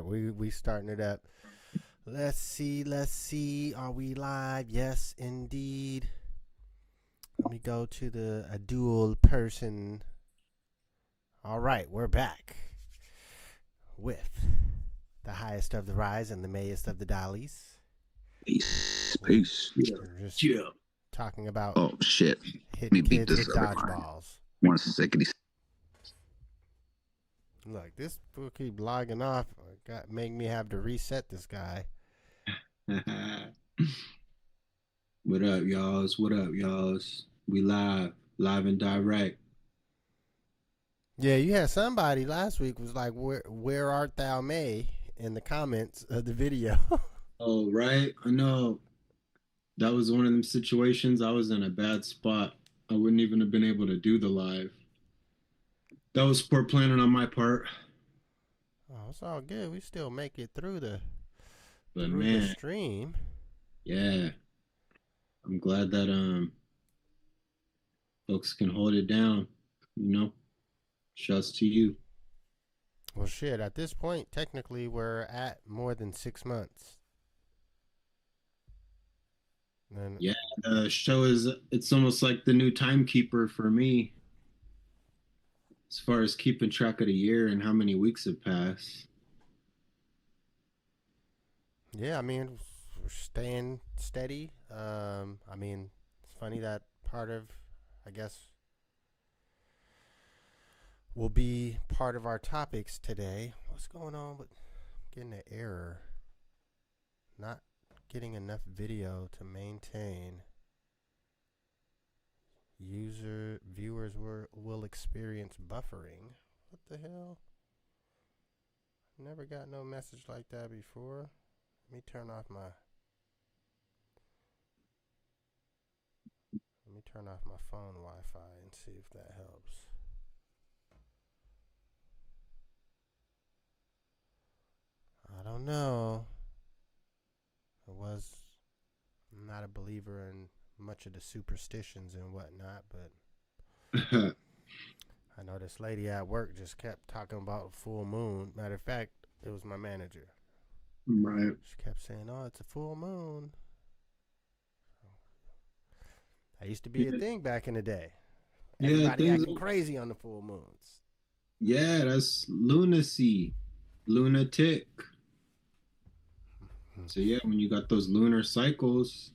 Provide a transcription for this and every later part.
we starting it up. Let's see. Are we live? Yes, indeed. Let me go to a dual person. All right, we're back with the highest of the rise and the mayest of the dollies. Peace. We're just talking about Oh shit. Let me hitting beat kids this with up. dodgeballs. 1 second. Look, this fool keep logging off. Make me have to reset this guy. What up, y'alls? What up, y'alls? We live and direct. Yeah, you had somebody last week was like, "Where art thou, May?" in the comments of the video. Oh, right. I know that was one of them situations. I was in a bad spot. I wouldn't even have been able to do the live. That was poor planning on my part. Oh, it's all good. We still make it through the But the man, stream. yeah. I'm glad that folks can hold it down, you know. Shouts to you. Well, shit. At this point, technically, we're at more than 6 months. And Yeah, the show it's almost like the new timekeeper for me as far as keeping track of the year and how many weeks have passed. yeah, I mean, we're staying steady. I mean, it's funny that part of, I guess, will be part of our topics today. What's going on with getting an error? Not getting enough video to maintain. Viewers will experience buffering. What the hell? Never got no message like that before. Let me turn off my phone Wi-Fi and see if that helps. I don't know. I'm not a believer in much of the superstitions and whatnot, but I know this lady at work just kept talking about full moon. Matter of fact, it was my manager. Right. She kept saying, "Oh, it's a full moon." That used to be a thing back in the day. Everybody acting crazy on the full moons. Yeah, that's lunacy, lunatic. So yeah, when you got those lunar cycles,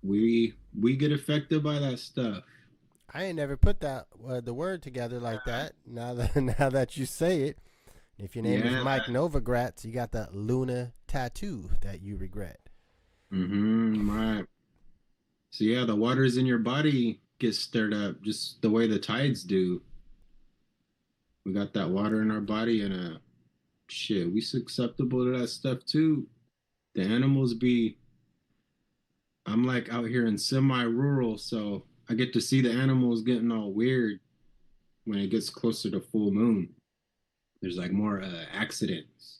we get affected by that stuff. I ain't never put that the word together like that. Now that you say it, if your name is Mike Novogratz, you got that Luna tattoo that you regret. Right. So yeah, the waters in your body get stirred up just the way the tides do. We got that water in our body, and shit, we susceptible to that stuff too. The animals be. I'm like out here in semi-rural, so I get to see the animals getting all weird when it gets closer to full moon. There's like more accidents.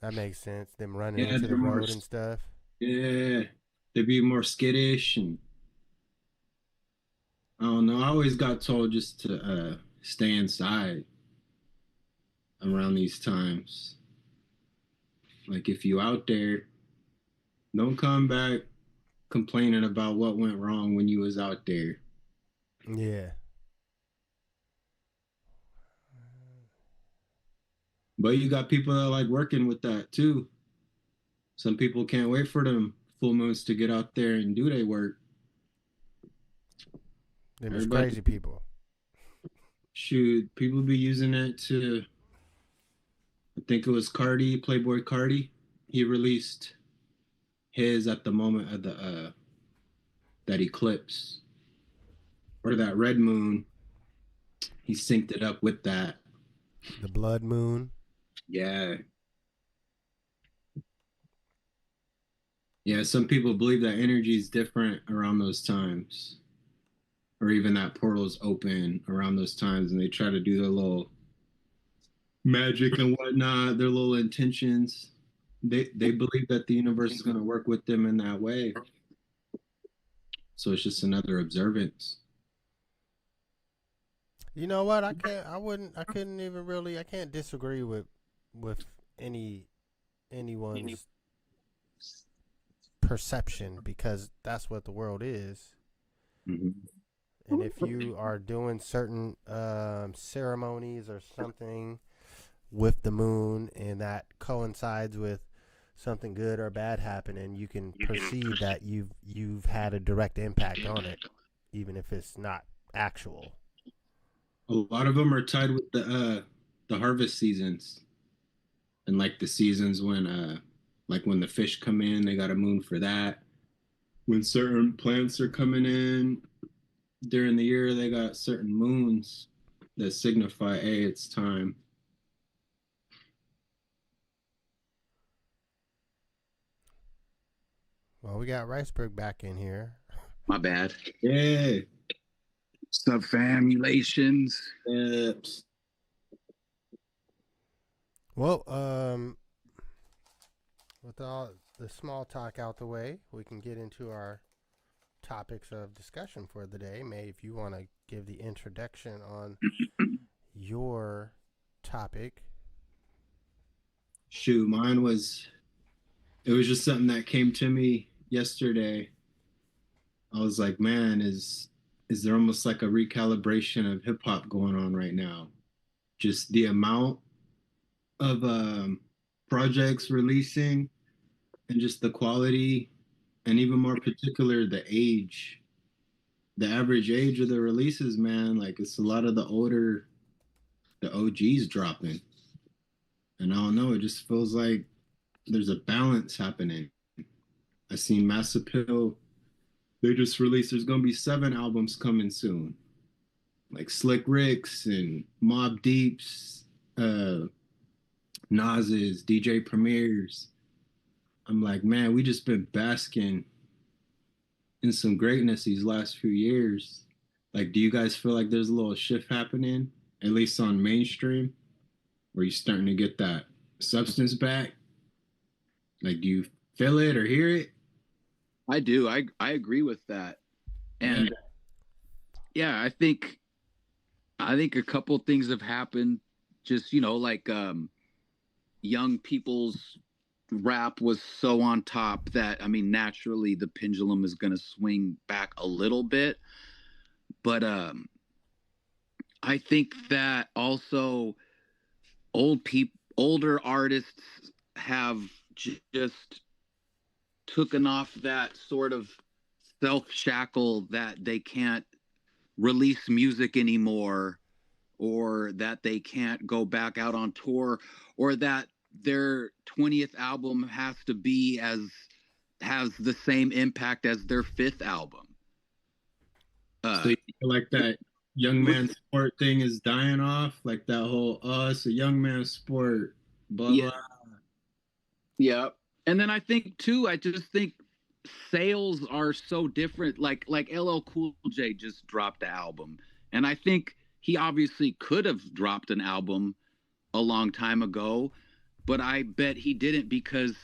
That makes sense. Them running Yeah, into the they're more. road and stuff. Yeah, they be more skittish, and I don't know. I always got told just to stay inside around these times. Like if you out there, don't come back complaining about what went wrong when you was out there. Yeah. But you got people that like working with that too. Some people can't wait for them full moons to get out there and do their work. Them is crazy people. Shoot, people be using it to. I think it was Cardi, Playboy Cardi. He released his at the moment of the that eclipse or that red moon. He synced it up with that. The blood moon. Yeah. Yeah, some people believe that energy is different around those times. Or even that portal's open around those times and they try to do their little magic and whatnot, their little intentions. They believe that the universe is gonna work with them in that way. So it's just another observance. You know what? I couldn't even really. I can't disagree with anyone's perception, because that's what the world is. Mm-hmm. And if you are doing certain ceremonies or something with the moon, and that coincides with something good or bad happening, you can perceive that you've had a direct impact on it, even if it's not actual. A lot of them are tied with the harvest seasons, and like the seasons when like when the fish come in, they got a moon for that. When certain plants are coming in during the year, they got certain moons that signify, hey, it's time. Well, we got Riceberg back in here. My bad. Yeah. Subfamulations. Yes. Well, with all the small talk out the way, we can get into our topics of discussion for the day. May, if you want to give the introduction on your topic. Shoot, it was just something that came to me yesterday. I was like, man, is there almost like a recalibration of hip hop going on right now? Just the amount of projects releasing, and just the quality, and even more particular, the average age of the releases, man. Like, it's a lot of the OGs dropping. And I don't know, it just feels like there's a balance happening. I seen Mass Appeal, they just released, there's gonna be 7 albums coming soon. Like Slick Ricks and Mob Deeps, Nas's, DJ Premiers. I'm like, man, we just been basking in some greatness these last few years. Like, do you guys feel like there's a little shift happening, at least on mainstream, where you're starting to get that substance back? Like, do you feel it or hear it? I do. I agree with that. And yeah, I think a couple things have happened. Just, like young people's rap was so on top that, I mean, naturally the pendulum is going to swing back a little bit. But I think that also older artists have just taken off that sort of self shackle that they can't release music anymore, or that they can't go back out on tour, or that their 20th album has the same impact as their 5th album. So you feel like that young man sport thing is dying off, like that whole it's a young man sport, blah yeah, blah. yeah. And then I just think sales are so different. Like LL Cool J just dropped an album, and I think he obviously could have dropped an album a long time ago, but I bet he didn't, because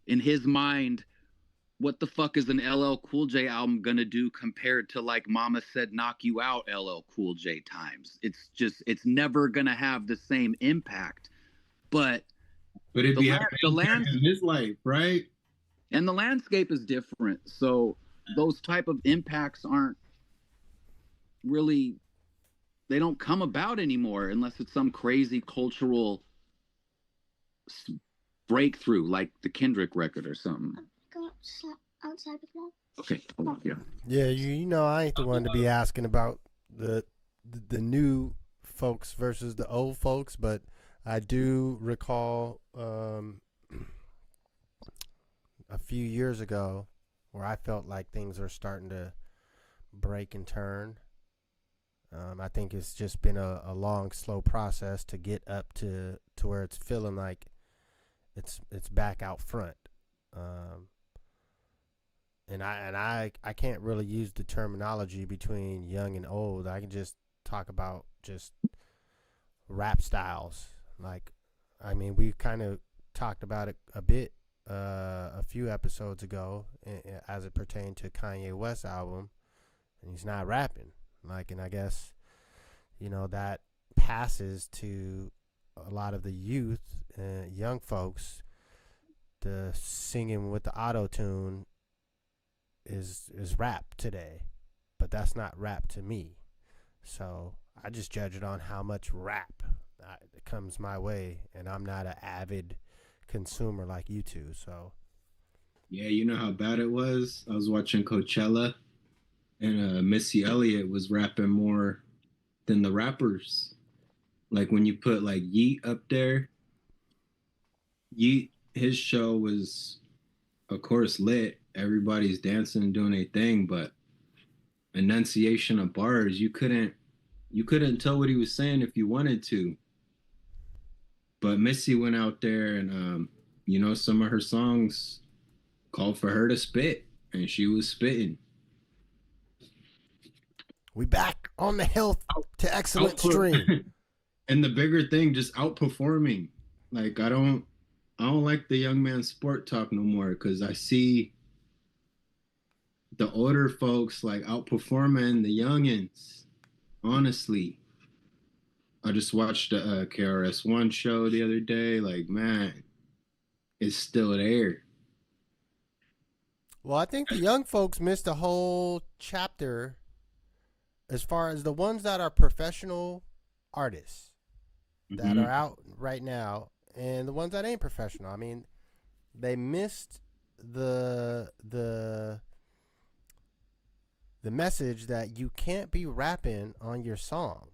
in his mind, what the fuck is an LL Cool J album gonna do compared to, like, Mama Said Knock You Out LL Cool J times? It's never gonna have the same impact. But it'd be the land in his life, right? And the landscape is different, so those type of impacts aren't really, they don't come about anymore unless it's some crazy cultural breakthrough, like the Kendrick record or something. Go outside with that. Okay. Yeah, you know I ain't the one to be asking about the new folks versus the old folks, but I do recall a few years ago where I felt like things are starting to break and turn. I think it's just been a long, slow process to get up to where it's feeling like it's back out front. And I can't really use the terminology between young and old. I can just talk about just rap styles. Like, I mean, we kind of talked about it a bit a few episodes ago as it pertained to Kanye West's album, and he's not rapping. Like, and I guess, that passes to a lot of the youth, young folks, the singing with the auto tune is rap today, but that's not rap to me. So I just judge it on how much rap comes my way, and I'm not an avid consumer like you two. So Yeah, you know how bad it was? I was watching Coachella, and Missy Elliott was rapping more than the rappers. Like when you put like Yeet up there, Yeet, his show was, of course, lit. Everybody's dancing and doing their thing, but enunciation of bars, you couldn't tell what he was saying if you wanted to. But Missy went out there and some of her songs called for her to spit, and she was spitting. we back on the health to excellent stream. And the bigger thing, just outperforming. Like I don't like the young man sport talk no more because I see the older folks like outperforming the youngins. Honestly, I just watched the KRS-One show the other day. Like, man, it's still there. Well, I think the young folks missed a whole chapter as far as the ones that are professional artists that are out right now and the ones that ain't professional. I mean, they missed the message that you can't be rapping on your song.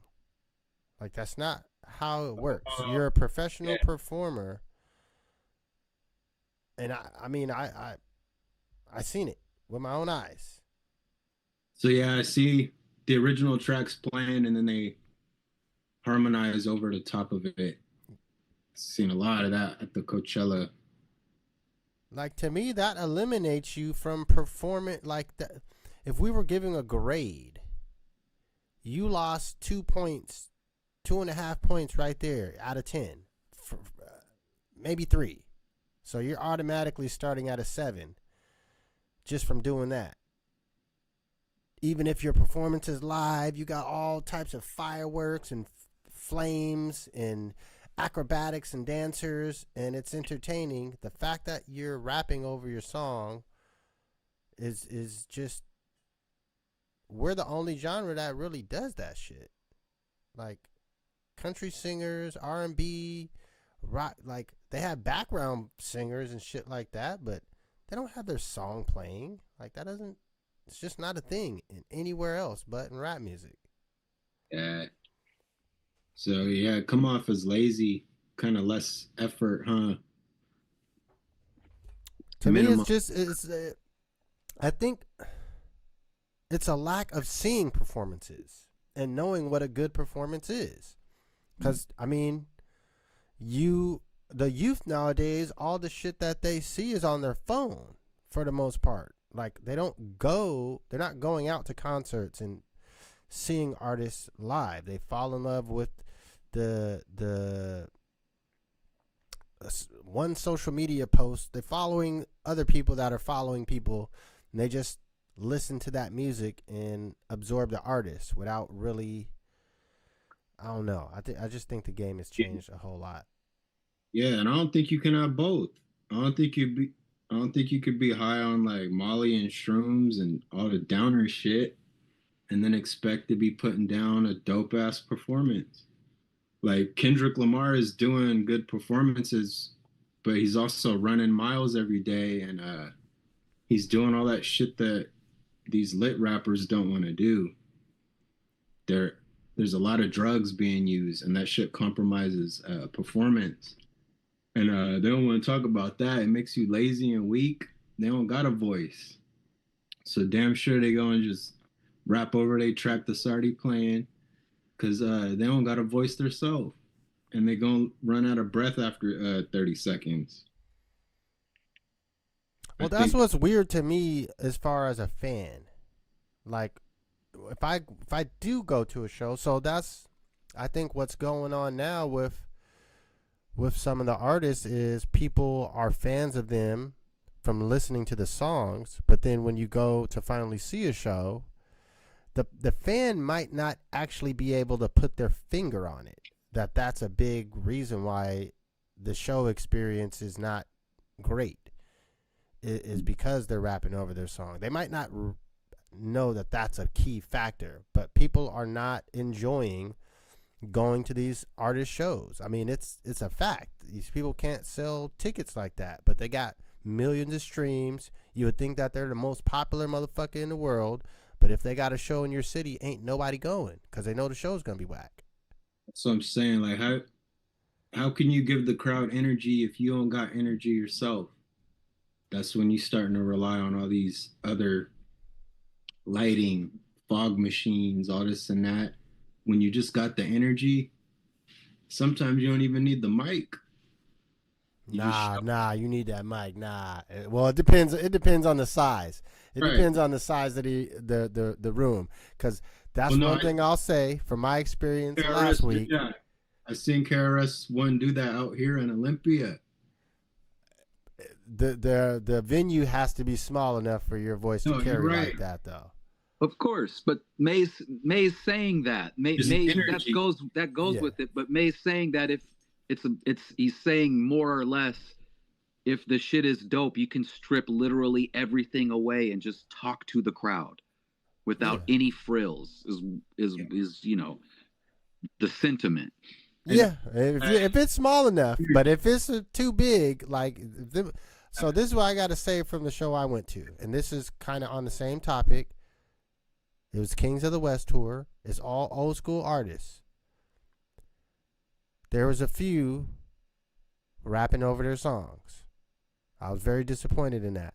Like that's not how it works. You're a professional performer. And I seen it with my own eyes. So yeah, I see the original tracks playing and then they harmonize over the top of it. Seen a lot of that at the Coachella. Like to me, that eliminates you from performing like that. If we were giving a grade, you lost 2 points, 2.5 points right there out of 10, maybe 3. So you're automatically starting at a 7 just from doing that. Even if your performance is live, you got all types of fireworks and flames and acrobatics and dancers, and it's entertaining. The fact that you're rapping over your song is just, we're the only genre that really does that shit. Like country singers, R&B, rock, like they have background singers and shit like that, but they don't have their song playing. Like that doesn't, it's just not a thing in anywhere else but in rap music. Yeah. So yeah, come off as lazy, kind of less effort, huh? To me, it's just I think it's a lack of seeing performances and knowing what a good performance is. Because I mean, the youth nowadays, all the shit that they see is on their phone for the most part. Like they're not going out to concerts and seeing artists live. They fall in love with the one social media post. They're following other people that are following people, and they just listen to that music and absorb the artist without really. I don't know. I just think the game has changed a whole lot. Yeah, and I don't think you can have both. I don't think you could be high on like Molly and shrooms and all the downer shit and then expect to be putting down a dope ass performance. Like Kendrick Lamar is doing good performances, but he's also running miles every day and he's doing all that shit that these lit rappers don't want to do. There's a lot of drugs being used and that shit compromises performance. And they don't want to talk about that. It makes you lazy and weak. They don't got a voice. So damn sure they go and just rap over they track that's already playing because they don't got a voice themselves. And they gonna run out of breath after 30 seconds. Well, that's what's weird to me as far as a fan. Like, if I do go to a show, so that's, I think what's going on now with some of the artists is people are fans of them from listening to the songs, but then when you go to finally see a show, the fan might not actually be able to put their finger on it. that's a big reason why the show experience is not great. Is because they're rapping over their song. They might not know that that's a key factor, but people are not enjoying going to these artist shows. I mean, it's a fact. These people can't sell tickets like that, but they got millions of streams. You would think that they're the most popular motherfucker in the world, but if they got a show in your city, ain't nobody going because they know the show's gonna be whack. So I'm saying, like, how can you give the crowd energy if you don't got energy yourself? That's when you starting to rely on all these other lighting, fog machines, all this and that. When you just got the energy, sometimes you don't even need the mic. Nah, you need that mic. Nah. Well, it depends. It depends on the size. It Right. depends on the size of the room. Because that's one thing I'll say from my experience last week. Yeah, I seen KRS-One do that out here in Olympia. The venue has to be small enough for your voice to carry like that, though. Of course, but May's saying that. May that goes with it. But May's saying that if he's saying more or less, if the shit is dope, you can strip literally everything away and just talk to the crowd without any frills. Is you know the sentiment. Yeah, if it's small enough, but if it's too big, like so this is what I got to say from the show I went to, and this is kind of on the same topic. It was Kings of the West tour. It's all old school artists. There was a few rapping over their songs. I was very disappointed in that.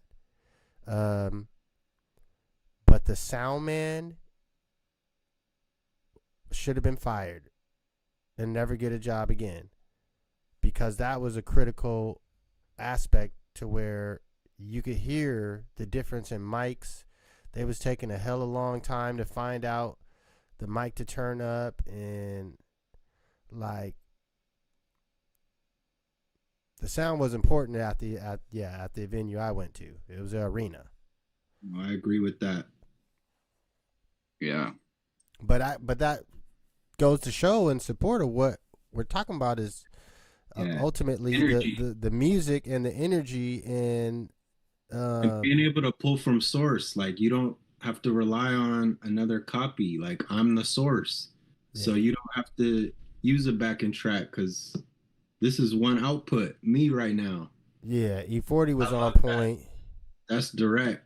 But the sound man should have been fired and never get a job again, because that was a critical aspect to where you could hear the difference in mics. They was taking a hella long time to find out the mic to turn up, and like the sound was important at the venue I went to. It was an arena. I agree with that. Yeah. But that goes to show in support of what we're talking about is ultimately the music and the energy and being able to pull from source. Like, you don't have to rely on another copy. Like, I'm the source. So you don't have to use a backing track because this is one output, me right now. Yeah, E40 was on point. That's direct.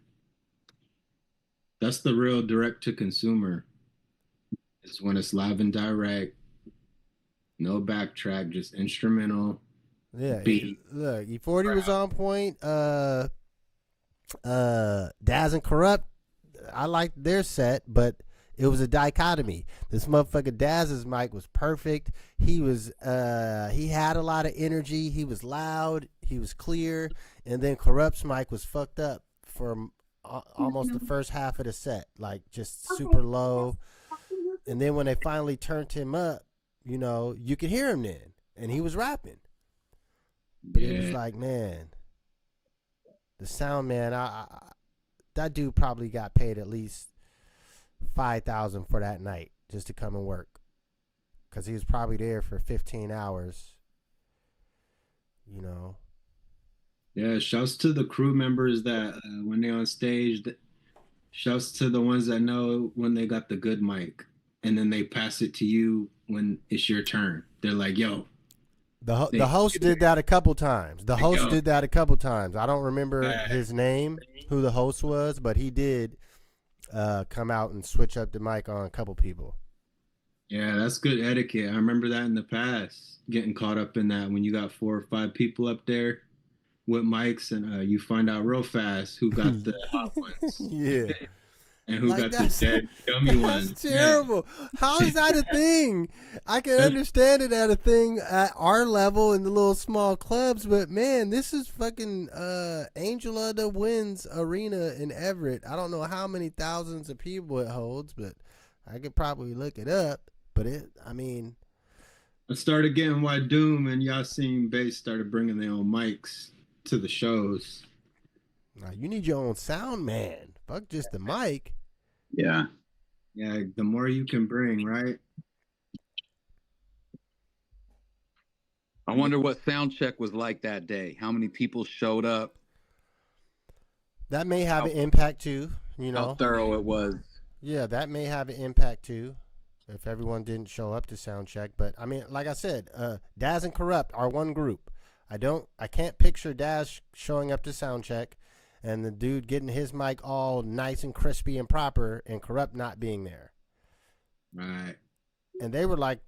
That's the real direct to consumer. It's when it's live and direct, no backtrack, just instrumental. Yeah, beat. Look, E40 was on point. Daz and Corrupt, I liked their set, but it was a dichotomy. This motherfucker Daz's mic was perfect. He was he had a lot of energy. He was loud. He was clear. And then Corrupt's mic was fucked up for almost the first half of the set, like just super low. And then when they finally turned him up, you know, you could hear him then, and he was rapping. But it was like, man, the sound man, that dude probably got paid at least $5,000 for that night just to come and work, because he was probably there for 15 hours. You know. Yeah, shouts to the crew members that when they're on stage, shouts to the ones that know when they got the good mic, and then they pass it to you when it's your turn. They're like, yo. The host did that a couple times. I don't remember his name, who the host was, but he did come out and switch up the mic on a couple people. Yeah, that's good etiquette. I remember that in the past, getting caught up in that when you got 4 or 5 people up there with mics, and you find out real fast who got the hot ones. Yeah. And who got the dead dummy ones. That's terrible. Yeah. How is that a thing? I can understand it at a thing at our level in the little small clubs, but man, this is fucking Angel of the Winds Arena in Everett. I don't know how many thousands of people it holds, but I could probably look it up. But I started getting why Doom and Yasin Bass started bringing their own mics to the shows. Now, you need your own sound man. Fuck just the mic. Yeah. Yeah, the more you can bring, right? I wonder what sound check was like that day. How many people showed up? That may have an impact too, you How know. thorough it was. Yeah, that may have an impact too, if everyone didn't show up to sound check. But I mean, like I said, Daz and Corrupt are one group. I can't picture Daz showing up to sound check, and the dude getting his mic all nice and crispy and proper, and Corrupt not being there. Right. And they were like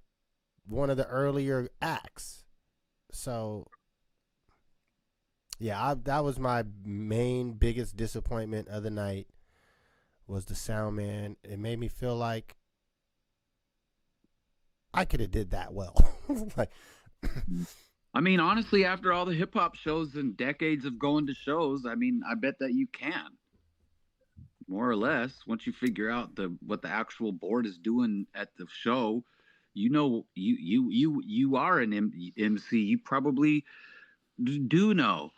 one of the earlier acts, so yeah, that was my main biggest disappointment of the night. Was the sound man. It made me feel like I could have did that well. Like, I mean, honestly, after all the hip hop shows and decades of going to shows, I mean, I bet that you can, more or less, once you figure out what the actual board is doing at the show. You know, you are an MC. You probably do know.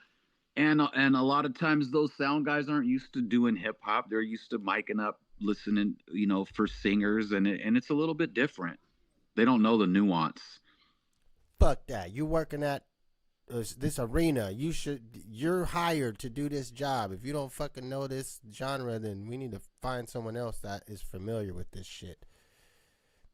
And a lot of times those sound guys aren't used to doing hip hop. They're used to miking up, listening, you know, for singers, and it's a little bit different. They don't know the nuance. fuck that. You working at this arena. You're hired to do this job. If you don't fucking know this genre, then we need to find someone else that is familiar with this shit.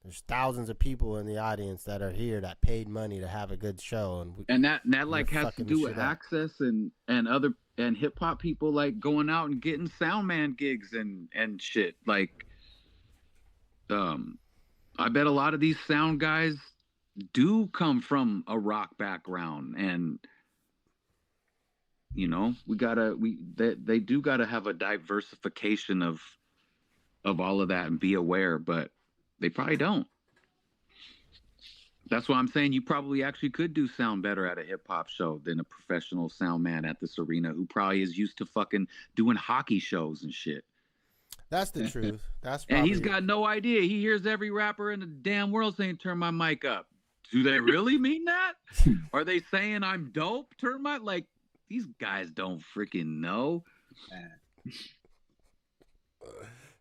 There's thousands of people in the audience that are here that paid money to have a good show, and that like has to do with access and other and hip hop people like going out and getting sound man gigs and shit. Like, I bet a lot of these sound guys do come from a rock background, and you know, they do gotta have a diversification of all of that and be aware, but they probably don't. That's why I'm saying you probably actually could do sound better at a hip hop show than a professional sound man at this arena who probably is used to fucking doing hockey shows and shit. That's the truth. And he's got no idea. He hears every rapper in the damn world saying, "Turn my mic up." Do they really mean that? Are they saying I'm dope? Turn my, like, these guys don't freaking know.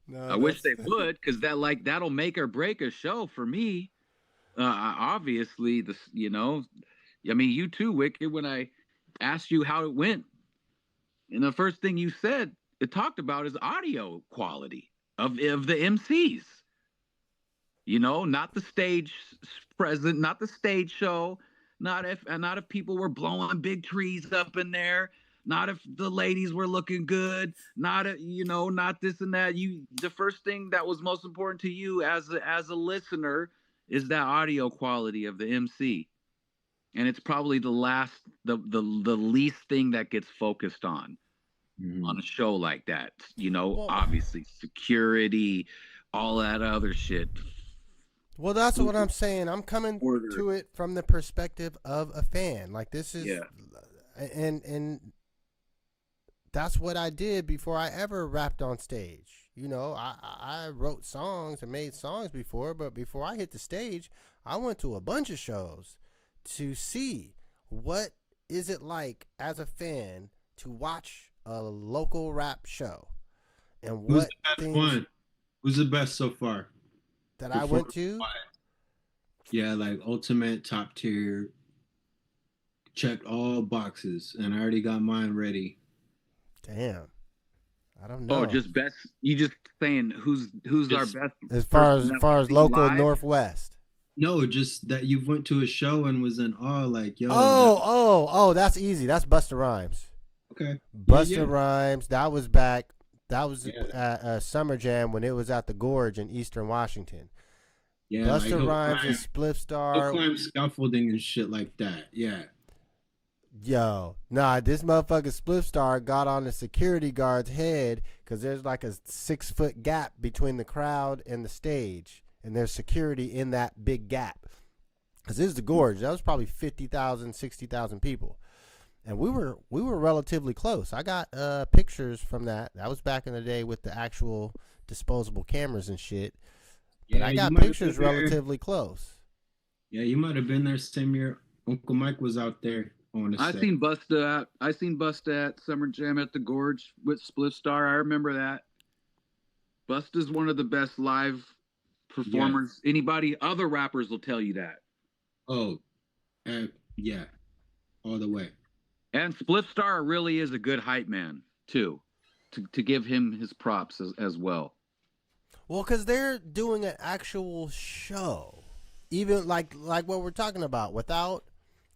No, I wish they would, because that'll make or break a show for me. Obviously, you know, I mean, you too, Wicked, when I asked you how it went, and the first thing you said, it talked about is audio quality of the MCs. You know, not the stage present, not the stage show, not if people were blowing big trees up in there, not if the ladies were looking good, not this and that. The first thing that was most important to you as a listener is that audio quality of the MC. And it's probably the least thing that gets focused on a show like that. You know, well, obviously security, all that other shit. Well, that's what I'm saying. I'm coming to it from the perspective of a fan. Like, this is, and that's what I did before I ever rapped on stage. You know, I wrote songs and made songs before, but before I hit the stage, I went to a bunch of shows to see what is it like as a fan to watch a local rap show. And who's the best one? Who's the best so far? That I went to? Yeah, like ultimate top tier. Checked all boxes, and I already got mine ready. Damn. I don't know. Oh, just best. You just saying who's our best as far as local live? Northwest. No, just that you went to a show and was in awe, like, yo. Oh, that's easy. That's Busta Rhymes. Okay. Busta Rhymes. That was back. That was at Summer Jam when it was at the Gorge in Eastern Washington. Yeah, Busta like Rhymes and Spliff Star. Climb scaffolding and shit like that. Yeah. Yo, nah, this motherfucker Spliff Star got on the security guard's head because there's like a 6-foot gap between the crowd and the stage, and there's security in that big gap. Because this is the Gorge. That was probably 50,000, 60,000 people. And we were relatively close. I got pictures from that. That was back in the day with the actual disposable cameras and shit. But I got pictures relatively close. Yeah, you might have been there same year Uncle Mike was out there. I seen Busta at Summer Jam at the Gorge with Spliff Star. I remember that. Busta's one of the best live performers. Yeah. Other rappers will tell you that. Oh, Yeah, all the way. And Spliff Star really is a good hype man too, to give him his props as well. Well, because they're doing an actual show, even like what we're talking about, without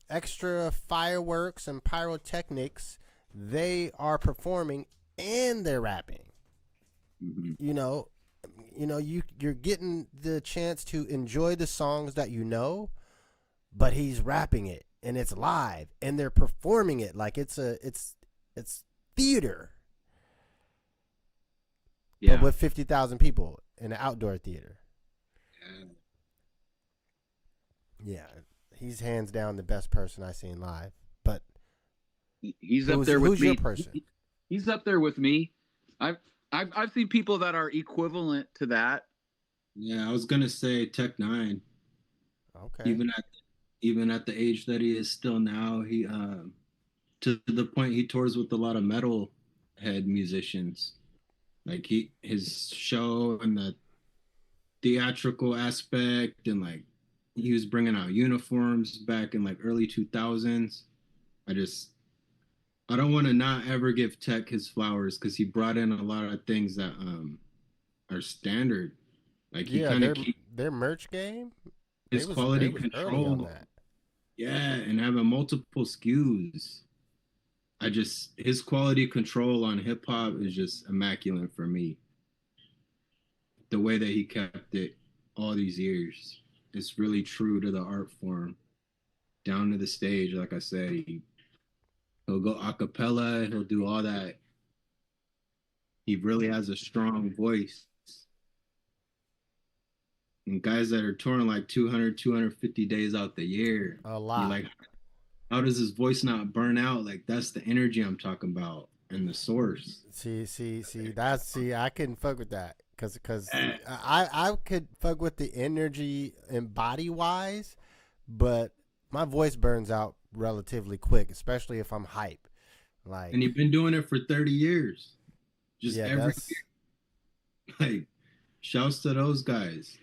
extra fireworks and pyrotechnics. They are performing and they're rapping. Hmm. You know, you're getting the chance to enjoy the songs that you know, but he's rapping it and it's live and they're performing it like it's theater, but Yeah. with 50,000 people in an outdoor theater. Yeah, he's hands down the best person I've seen live. But He's up there with who's me. your person? He's up there with me. I've I've seen people that are equivalent to that. Yeah, I was gonna say Tech Nine. Okay. Even at the age that he is still now, he to the point he tours with a lot of metal head musicians. Like his show and the theatrical aspect, and like he was bringing out uniforms back in like early 2000s. I just I don't want to not ever give Tech his flowers because he brought in a lot of things that are standard. Like he Yeah, kind of keep their merch game. his They quality was early on control. that. Yeah, and having multiple SKUs. I just his quality control on hip hop is just immaculate for me. The way that he kept it all these years, it's really true to the art form, down to the stage. Like I said, he'll go a cappella, he'll do all that. He really has a strong voice. And guys that are touring like 200, 250 days out the year, A you're lot. like, how does his voice not burn out? Like that's the energy I'm talking about and the source. See. I couldn't fuck with that because Yeah. I could fuck with the energy and body wise, but my voice burns out relatively quick, especially if I'm hype. And Like, he's been doing it for 30 years. Just yeah, every that's year. Like, shouts to those guys.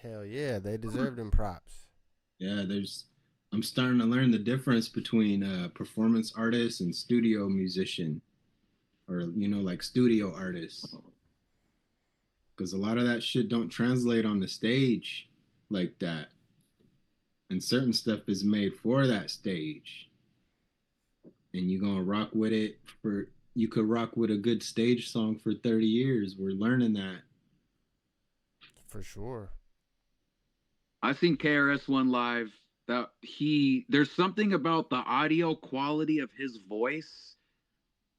hell yeah. They deserve them props. Yeah, I'm starting to learn the difference between performance artists and studio musician, or like studio artists, because a lot of that shit don't translate on the stage like that, and certain stuff is made for that stage, and you're gonna rock with it for you could rock with a good stage song for 30 years. We're learning that. For sure. I've seen KRS-One live. That there's something about the audio quality of his voice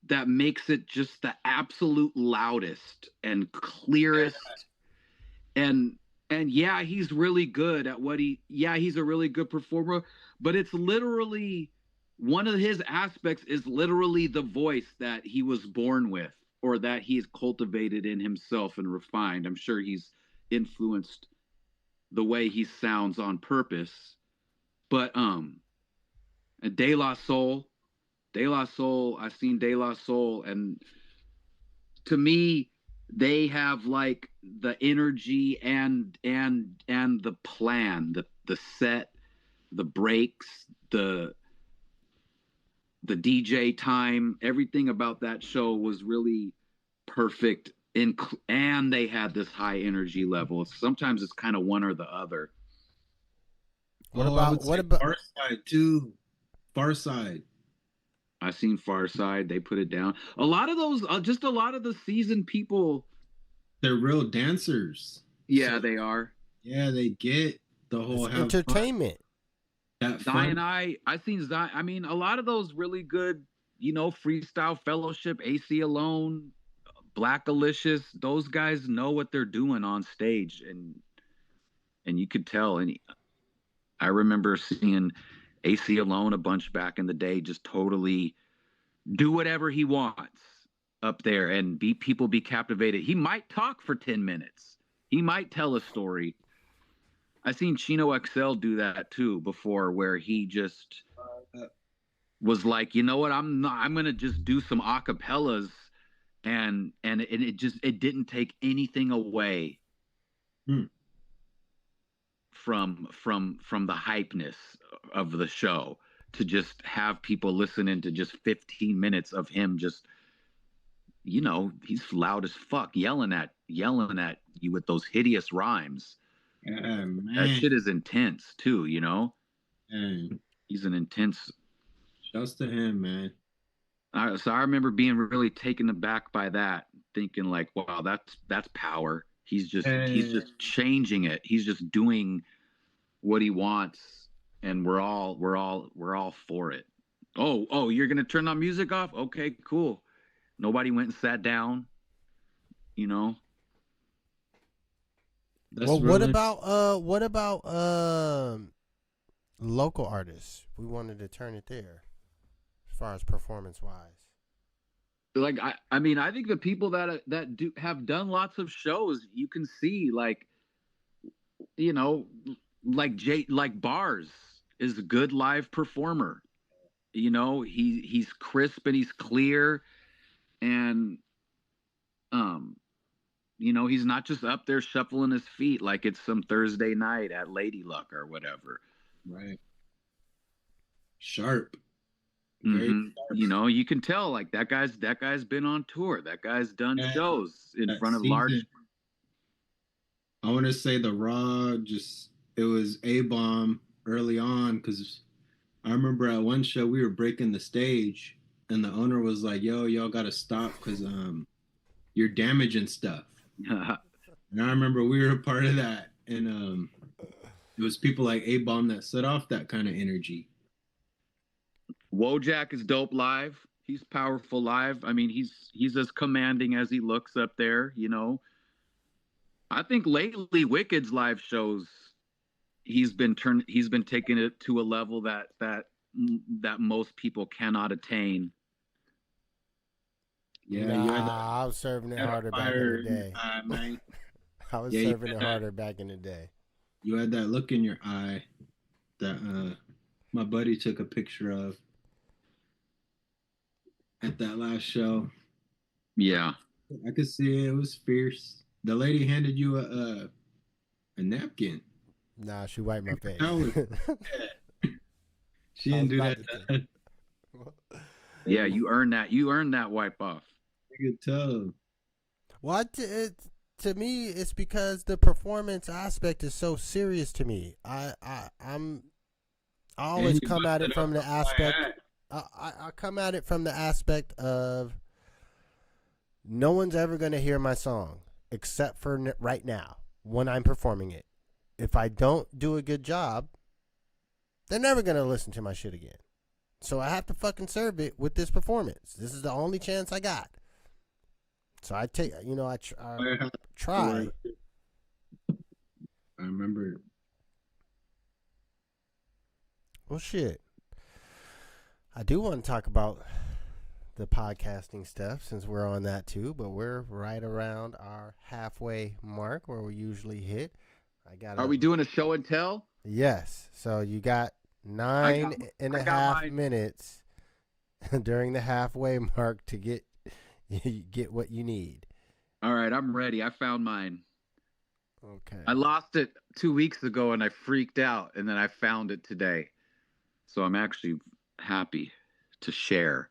that makes it just the absolute loudest and clearest. And yeah, he's really good at he's a really good performer, but it's literally one of his aspects is literally the voice that he was born with, or that he's cultivated in himself and refined. I'm sure he's influenced the way he sounds on purpose. But De La Soul, I've seen De La Soul, and to me, they have like the energy and the plan, the set, the breaks, the DJ time, everything about that show was really perfect. And they had this high energy level. Sometimes it's kind of one or the other. I would What say about Far Side too. Far Side. I seen Far Side. They put it down. A lot of those, just a lot of the seasoned people. They're real dancers. Yeah, So they are. yeah, they get the whole it's have fun. entertainment? That Zion, fun. I seen Zion. I mean, a lot of those really good, freestyle fellowship, AC Alone, Black Alicious. Those guys know what they're doing on stage, and you could tell. And I remember seeing AC Alone a bunch back in the day, just totally do whatever he wants up there and people be captivated. He might talk for 10 minutes. He might tell a story. I seen Chino XL do that too before, where he just was like, you know what, I'm gonna just do some acapellas, and it didn't take anything away Hmm. from the hypeness of the show to just have people listen into just 15 minutes of him just, you know, he's loud as fuck yelling at you with those hideous rhymes. Yeah, man. That shit is intense too, you know. Man. He's an intense. Shouts to him, man. So I remember being really taken aback by that, thinking like, wow, that's power. He's just changing it. He's just doing what he wants, and we're all for it. Oh, you're gonna turn that music off? Okay, cool. Nobody went and sat down, you know. That's well, what about local artists? We wanted to turn it there, as far as performance wise. Like I mean, I think the people that have done lots of shows, you can see, like, you know, like Bars is a good live performer. You know, he's crisp and he's clear, and you know, he's not just up there shuffling his feet like it's some Thursday night at Lady Luck or whatever. Right. Sharp. Mm-hmm. You know, you can tell like that guy's been on tour. That guy's done shows in front of large. I want to say the Raw, it was A-bomb early on, because I remember at one show we were breaking the stage and the owner was like, yo, y'all got to stop because you're damaging stuff. And I remember we were a part of that, and it was people like A-bomb that set off that kind of energy. Wojak is dope live. He's powerful live. I mean, he's as commanding as he looks up there, you know. I think lately Wicked's live shows, he's been taking it to a level that most people cannot attain. Yeah, I was serving it harder back in the day. I was serving it harder back in the day. You had that look in your eye that my buddy took a picture of at that last show. Yeah, I could see it. It was fierce. The lady handed you a napkin. Nah, she wiped my face. She didn't do that. Yeah, you earned that. You earned that wipe off. I could tell. Well, to me, it's because the performance aspect is so serious to me. I always come at it from the aspect. I come at it from the aspect of no one's ever going to hear my song except for right now when I'm performing it. If I don't do a good job, they're never going to listen to my shit again. So I have to fucking serve it with this performance. This is the only chance I got. So I take, you know, I try. I remember. Well, shit. I do want to talk about the podcasting stuff since we're on that too, but we're right around our halfway mark where we usually hit. Are we doing a show and tell? Yes. So you got 9.5 minutes during the halfway mark to get what you need. All right, I'm ready. I found mine. Okay. I lost it 2 weeks ago and I freaked out, and then I found it today. So I'm actually happy to share.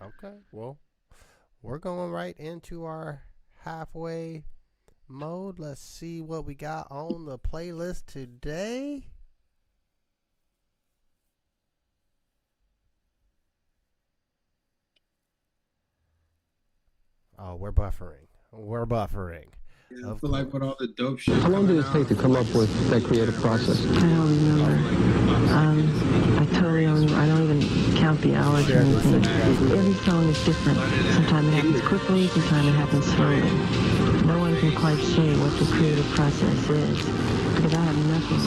Okay. Well, we're going right into our halfway mode. Let's see what we got on the playlist today. Oh, we're buffering. Yeah, I feel like with all the dope shit. How long did it take to come up with that creative process? I don't remember. I totally don't remember. I don't even count the hours or anything. Every song is different. Sometimes it happens quickly, sometimes it happens slowly. No one can quite say what the creative process is, because I have nothing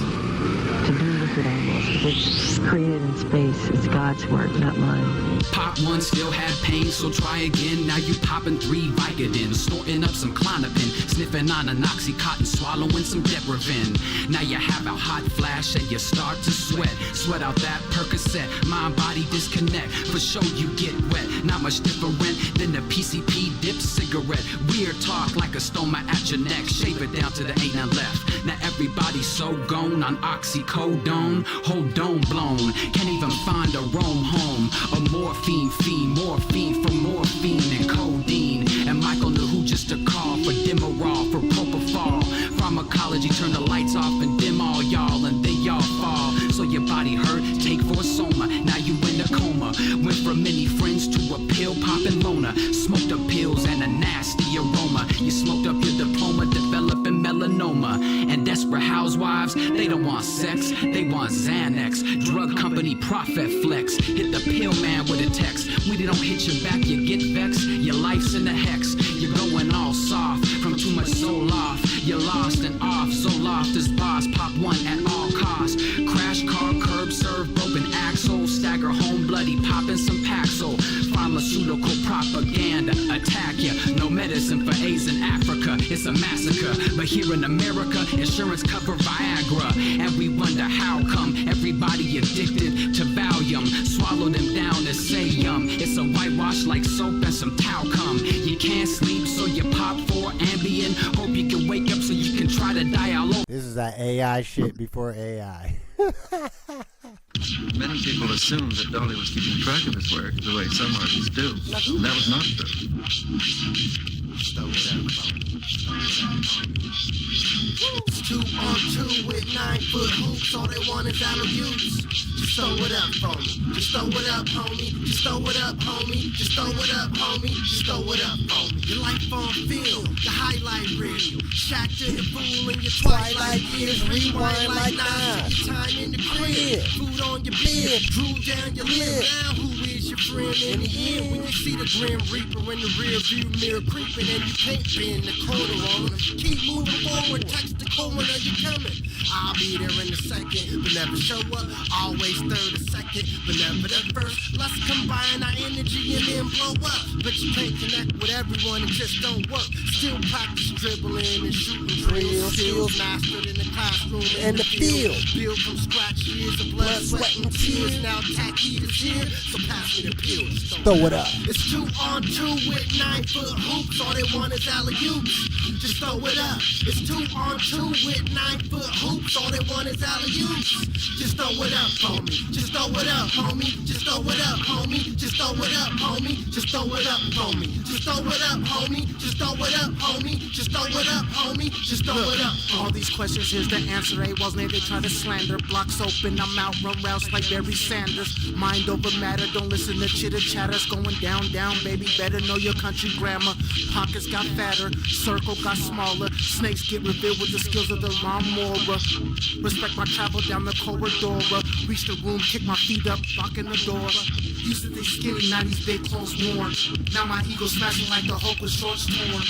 to do with sacred almost, because it's created in space. It's God's work, not mine. Pop one still had pain, so try again. Now you popping 3 Vicodin, snorting up some Klonopin, sniffing on an Oxycontin, swallowing some Depravin. Now you have a hot flash and you start to sweat. Sweat out that Percocet, mind-body disconnect. For sure you get wet, not much different than the PCP dip cigarette. Weird talk like a stoma at your neck. Shave it down to the ain't none left. Now everybody's so gone on oxycodone, whole dome blown. Can't even find a roam home. A morphine fiend for morphine and codeine. And Michael knew who just to call for Demerol, for propofol. Pharmacology, turn the lights off and dim all y'all, and then y'all fall. So your body hurt, take for a soma. Now you in a coma. Went from many friends to a pill popping loner. Smoked up pills and a nasty aroma. You smoked up your diploma, developing melanoma. And desperate housewives, they don't want sex, they want Xanax. Drug company profit flex. Hit the pill man with a text. When they don't hit your back, you get vexed. Your life's in a hex. You're going all soft from too much soul off. You're lost and off, so lost as boss. Pop one at all costs. Crash car, curb serve, broken axle. Stagger home, bloody, popping some Paxil. Pharmaceutical propaganda attack ya. No medicine for AIDS in Africa, it's a massacre. But here in America, insurance cover Viagra. And we wonder how come everybody addicted to Valium. Swallow them down and say it's a whitewash like soap and some talcum. You can't sleep, so you pop 4 Ambien. Hope you can wake up so you can try to die all over. This is that AI shit before AI. Many people assumed that Dolly was keeping track of his work the way some artists do. And that was not true. It's 2 on 2 with 9-foot hoops. All they want is alley-oops. Just throw it up, homie. Just throw it up, homie. Just throw it up, homie. Just throw it up, homie. Just throw it up, homie. Your life on film, the highlight reel. Shaq to the fool in your twilight years. Rewind like 9. Time in the crib. Food on your bed. Drool down your lip. Now who is your friend in the end? When you see the Grim Reaper in the rear view mirror creeping and you can't bend the corner on them. Keep moving forward. Text the corner, you coming. I'll be there in a second, but never show up. Always third or second, but never the first. Let's combine our energy and then blow up. But you can't connect with everyone, it just don't work. Still practice dribbling and shooting drills. Skills mastered in the classroom and the field. Build from scratch, years of blood, sweat, and tears. Now tacky is here, so pass me the pills. Throw it up. It's 2 on 2 with 9-foot hoops. All they want is alley-oops. Just throw it up. It's 2 on 2 with 9-foot hoops. All they want is alley-oops. Just throw it up, homie. Just throw it up, homie. Just throw it up, homie. Just throw it up, homie. Just throw it up, homie. Just throw it up, homie. Just throw it up, homie. Just throw it up, homie. Just throw it up. All these questions, here's the answer. A-Walls, they try to slander. Blocks open, I'm out, run routes like Barry Sanders. Mind over matter, don't listen to chitter chatter. It's going down, down, baby. Better know your country grammar. Pockets got fatter, circle got smaller. Snakes get revealed with the skills of the lawnmower. Respect my travel down the corridor. Reach the room, kick my feet up, locking the door. Used to think skinny, now these big clothes worn. Now my ego smashing like the Hulk with shorts torn.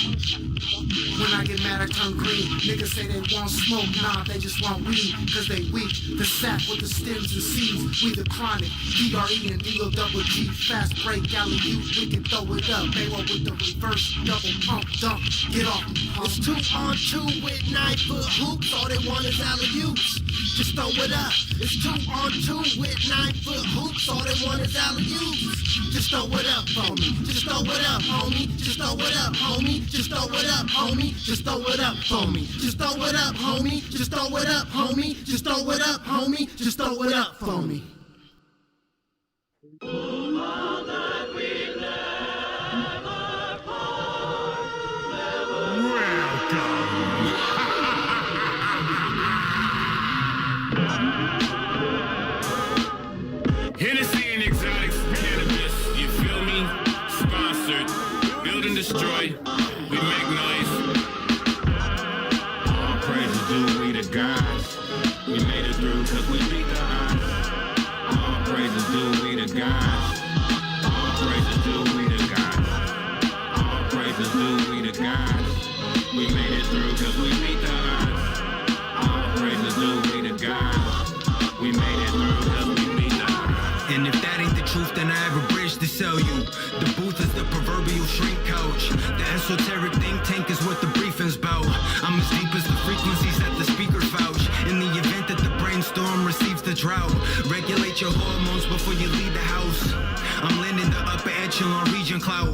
When I get mad, I turn green. Niggas say they want smoke, nah, they just want weed. Cause they weak, the sap with the stems and seeds. We the chronic, DRE and D-O-double-G. Fast break, alley-oop, we can throw it up. Baywell with the reverse, double pump, dump, get off. It's 2 on 2 with 9-foot hoops. All they want is alley-oops. Just throw it up. It's 2 on 2 with 9-foot hoops. All they want is alley-oops. Just throw it up, homie. Just throw it up, homie. Just throw it up, homie. Just throw it up, homie. Just throw it up, homie. Just throw it up, homie. Just throw it up, homie. Just throw it up, homie. Just throw it up, homie. Hennessy and exotics, cannabis, you feel me? Sponsored, build and destroy, we make noise. All praise is due, we the gods. We made it through cause we beat the odds. All praise is due, we the gods. All praise is due, we the gods. All praise is due, we the gods. We made it through cause we beat the odds. All praise is due, we the gods. We made sell you. The booth is the proverbial shrink couch. The esoteric think tank is what the briefing's about. I'm as deep as the frequencies that the speakers vouch. In the event that the brainstorm receives the drought, regulate your hormones before you leave the house. I'm landing the upper echelon region clout.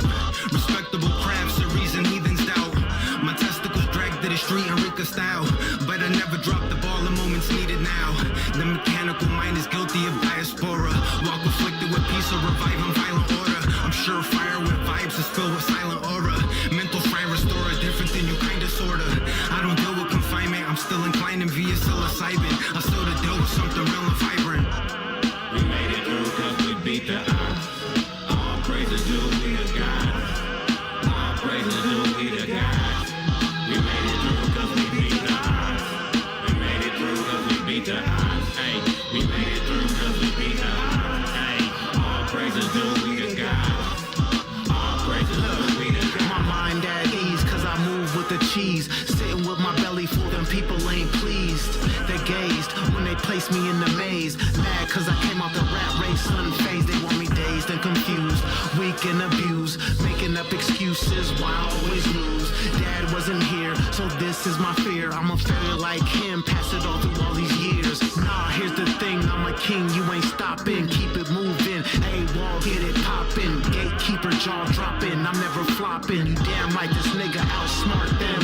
Respectable crafts, a reason heathens doubt. My testicles dragged to the street Enrica style, but I never drop the ball in moments needed now. The mechanical mind is guilty of diaspora. Walk afflicted with peace or reviving violent order. I'm sure fire with vibes is filled with silent aura. Mental fry restorer, different than you kinda sorta. I don't deal with confinement, I'm still inclining via psilocybin. I still the deal with something real and vibrant. We made it through cause we beat the odds. All praises due we the gods. All praises due we the gods. We made it through cause we beat the odds. We made it through cause we beat the odds. Hey, we made it through cause we beat the odds. Hey, all praises due we the gods. All praises due we the gods. My mind at ease, cause I move with the cheese. Sitting with my belly full, them people ain't pleased. They gazed when they placed me in the maze. Mad cause I came out the rat race unfazed. They want me dazed and confused, weak and abused, making up excuses why I always lose. Dad wasn't here, so this is my fear. I'm a failure like him, pass it all through all these years. Nah, here's the thing, I'm a king, you ain't stopping. Keep it moving, hey wall, get it popping. Gatekeeper jaw dropping, I'm never flopping. You damn right this nigga outsmart them.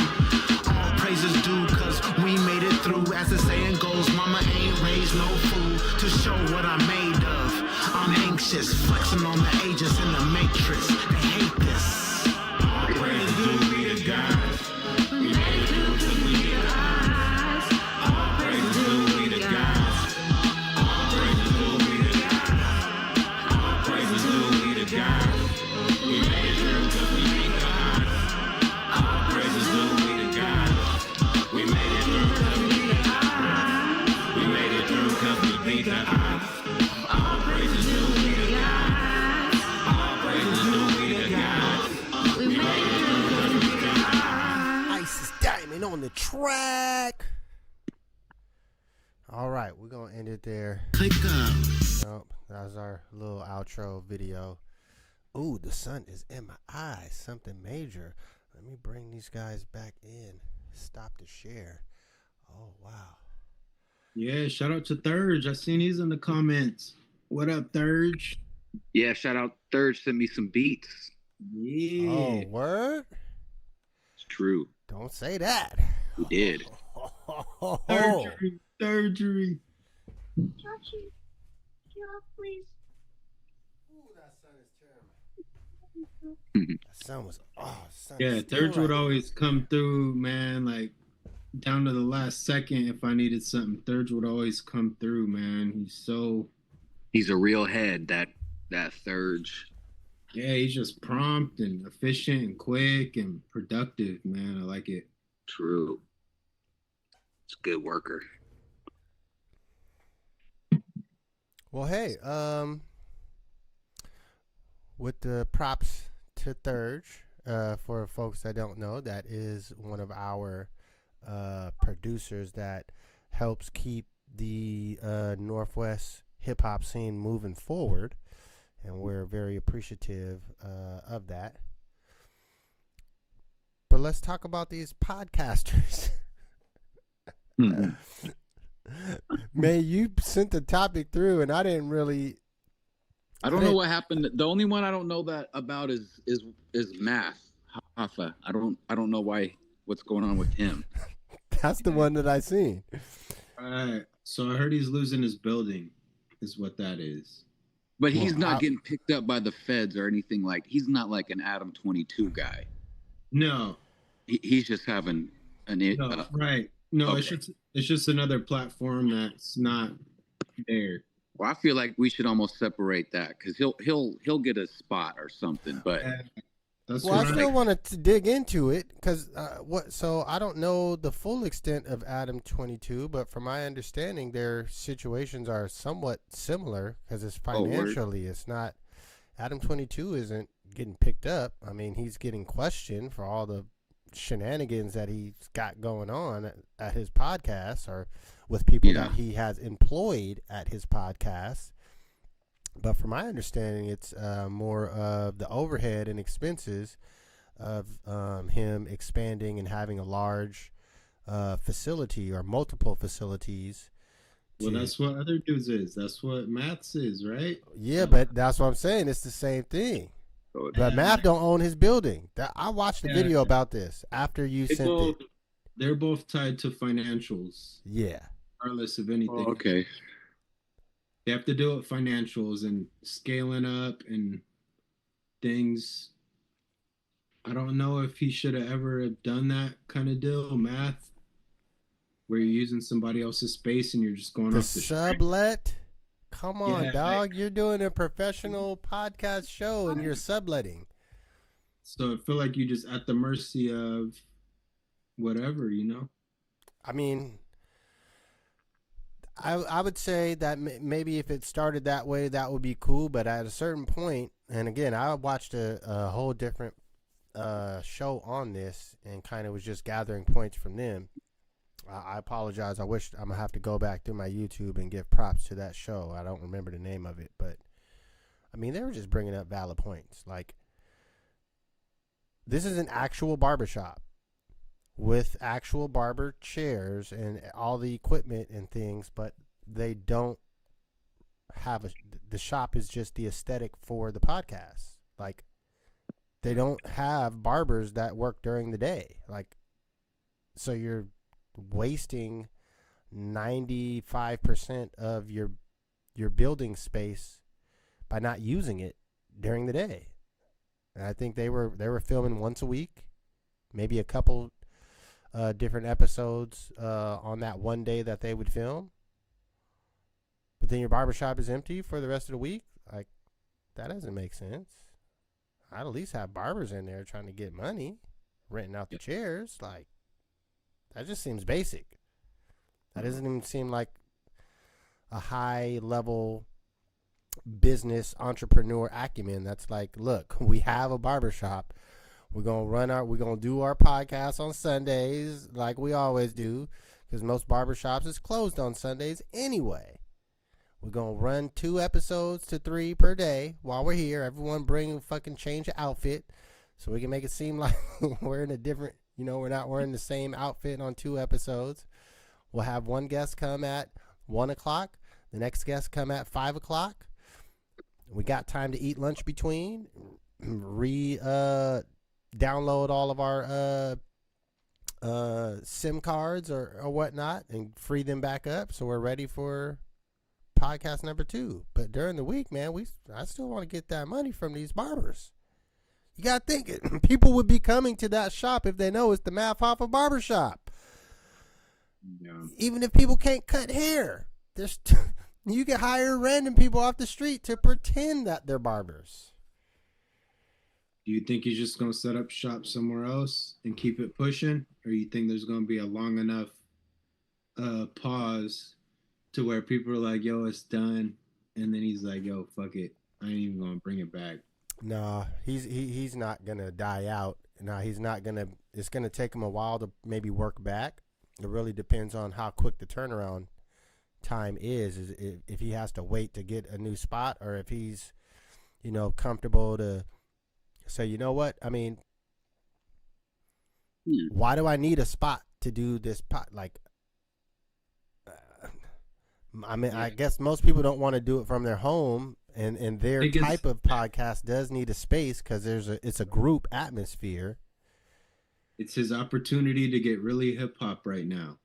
All praises due cause we made it through. As the saying goes, mama ain't raised no fool to show what I'm made of. I'm anxious, flexing on the ages in the matrix. They hate this. All praises due we the gods. We made it through cause we beat the odds. All praises due we the gods. All praises due we the gods. All praises due we the gods. We made it through cause we beat the odds. All praises due we the gods. We made it through cause we beat the odds. We made it through cause we beat the odds. All praises due we the gods. All praises due we the gods. We made it through cause we beat the odds. Isis Diamond on the track. All right, we're gonna end it there. Click up. Nope, that was our little outro video. Ooh, the sun is in my eyes. Something major. Let me bring these guys back in. Stop the share. Oh wow. Yeah, shout out to Thurge. I seen he's in the comments. What up, Thurge? Yeah, shout out Thurge sent me some beats. Yeah. Oh, word? It's true. Don't say that. He did. Surgery. Surgery. Chachi, get off, please. Ooh, that sun is terrible. That sun was, sun Yeah, is still Thurge would right. always come through, man, like down to the last second if I needed something. Thurge would always come through, man. He's a real head, that Thurge. Yeah, he's just prompt and efficient and quick and productive, man. I like it. True. It's a good worker. Well, hey, with the props to Thurge, for folks that don't know, that is one of our producers that helps keep the Northwest hip hop scene moving forward, and we're very appreciative of that. But let's talk about these podcasters. Man, you sent the topic through, and I didn't really. I don't know what happened. The only one I don't know that about is Math Hoffa. I don't know what's going on with him. That's the one that I seen. All right. So I heard he's losing his building, is what that is. But he's not getting picked up by the feds or anything. Like, he's not like an Adam 22 guy. No. He's just having an right. No, okay. it's just another platform that's not there. Well, I feel like we should almost separate that because he'll get a spot or something. But well, I still want to dig into it because So I don't know the full extent of Adam 22, but from my understanding, their situations are somewhat similar because it's financially. It's not Adam 22 isn't getting picked up. I mean, he's getting questioned for all the shenanigans that he's got going on at his podcast or with people that he has employed at his podcast. But from my understanding, it's more of the overhead and expenses of him expanding and having a large facility or multiple facilities. Well, that's what other dudes is. That's what Maths is, right? Yeah, but that's what I'm saying. It's the same thing. But Math don't own his building. I watched a video about this after you sent it. They're both tied to financials. Yeah. Regardless of anything. Oh, okay. They have to do with financials and scaling up and things. I don't know if he should have ever have done that kind of deal, Math, where you're using somebody else's space and you're just going off the sublet. Come on, dog. You're doing a professional podcast show and you're subletting. So I feel like you're just at the mercy of whatever, you know? I mean, I would say that maybe if it started that way, that would be cool. But at a certain point, and again, I watched a whole different show on this and kind of was just gathering points from them. I apologize. I wish I'm going to have to go back through my YouTube and give props to that show. I don't remember the name of it, but I mean, they were just bringing up valid points. Like, this is an actual barbershop with actual barber chairs and all the equipment and things, but they don't have the shop is just the aesthetic for the podcast. Like, they don't have barbers that work during the day. Like, so you're wasting 95% of your building space by not using it during the day. And I think they were filming once a week, maybe a couple different episodes on that one day that they would film. But then your barbershop is empty for the rest of the week. Like, that doesn't make sense. I'd at least have barbers in there trying to get money, renting out the chairs. Like, that just seems basic. That doesn't even seem like a high level business entrepreneur acumen. That's like, look, we have a barbershop. We're gonna do our podcast on Sundays like we always do, because most barbershops is closed on Sundays anyway. We're gonna run 2 episodes to 3 per day while we're here. Everyone bring a fucking change of outfit so we can make it seem like we're in a different, we're not wearing the same outfit on 2 episodes. We'll have one guest come at 1 o'clock. The next guest come at 5 o'clock. We got time to eat lunch between. Download all of our SIM cards or whatnot and free them back up so we're ready for podcast number 2. But during the week, man, I still want to get that money from these barbers. You got to think it. People would be coming to that shop if they know it's the Math Hoffa barbershop. Yeah. Even if people can't cut hair, you can hire random people off the street to pretend that they're barbers. Do you think he's just going to set up shop somewhere else and keep it pushing? Or you think there's going to be a long enough pause to where people are like, yo, it's done. And then he's like, yo, fuck it. I ain't even going to bring it back. No, he's not going to die out. No, he's not going to. It's going to take him a while to maybe work back. It really depends on how quick the turnaround time is if he has to wait to get a new spot, or if he's, comfortable to say, you know what? I mean, why do I need a spot to do this I guess most people don't want to do it from their home, and their type of podcast does need a space because it's a group atmosphere. It's his opportunity to get really hip hop right now.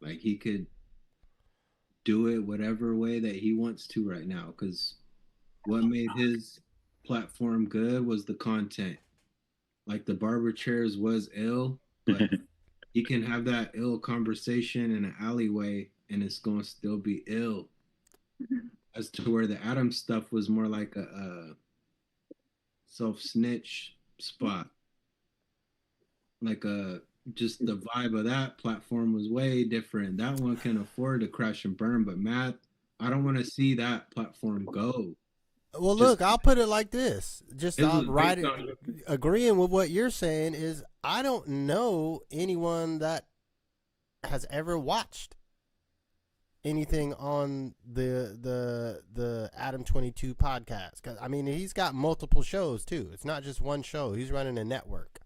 Like, he could do it whatever way that he wants to right now, because what made his platform good was the content. Like, the barber chairs was ill, but he can have that ill conversation in an alleyway and it's going to still be ill. As to where the Adam stuff was more like a self-snitch spot. Like, just the vibe of that platform was way different. That one can afford to crash and burn, but Matt, I don't want to see that platform go. Well, look, I'll put it like this. Agreeing with what you're saying is, I don't know anyone that has ever watched anything on the Adam 22 podcast. 'Cause, I mean, he's got multiple shows too. It's not just one show. He's running a network.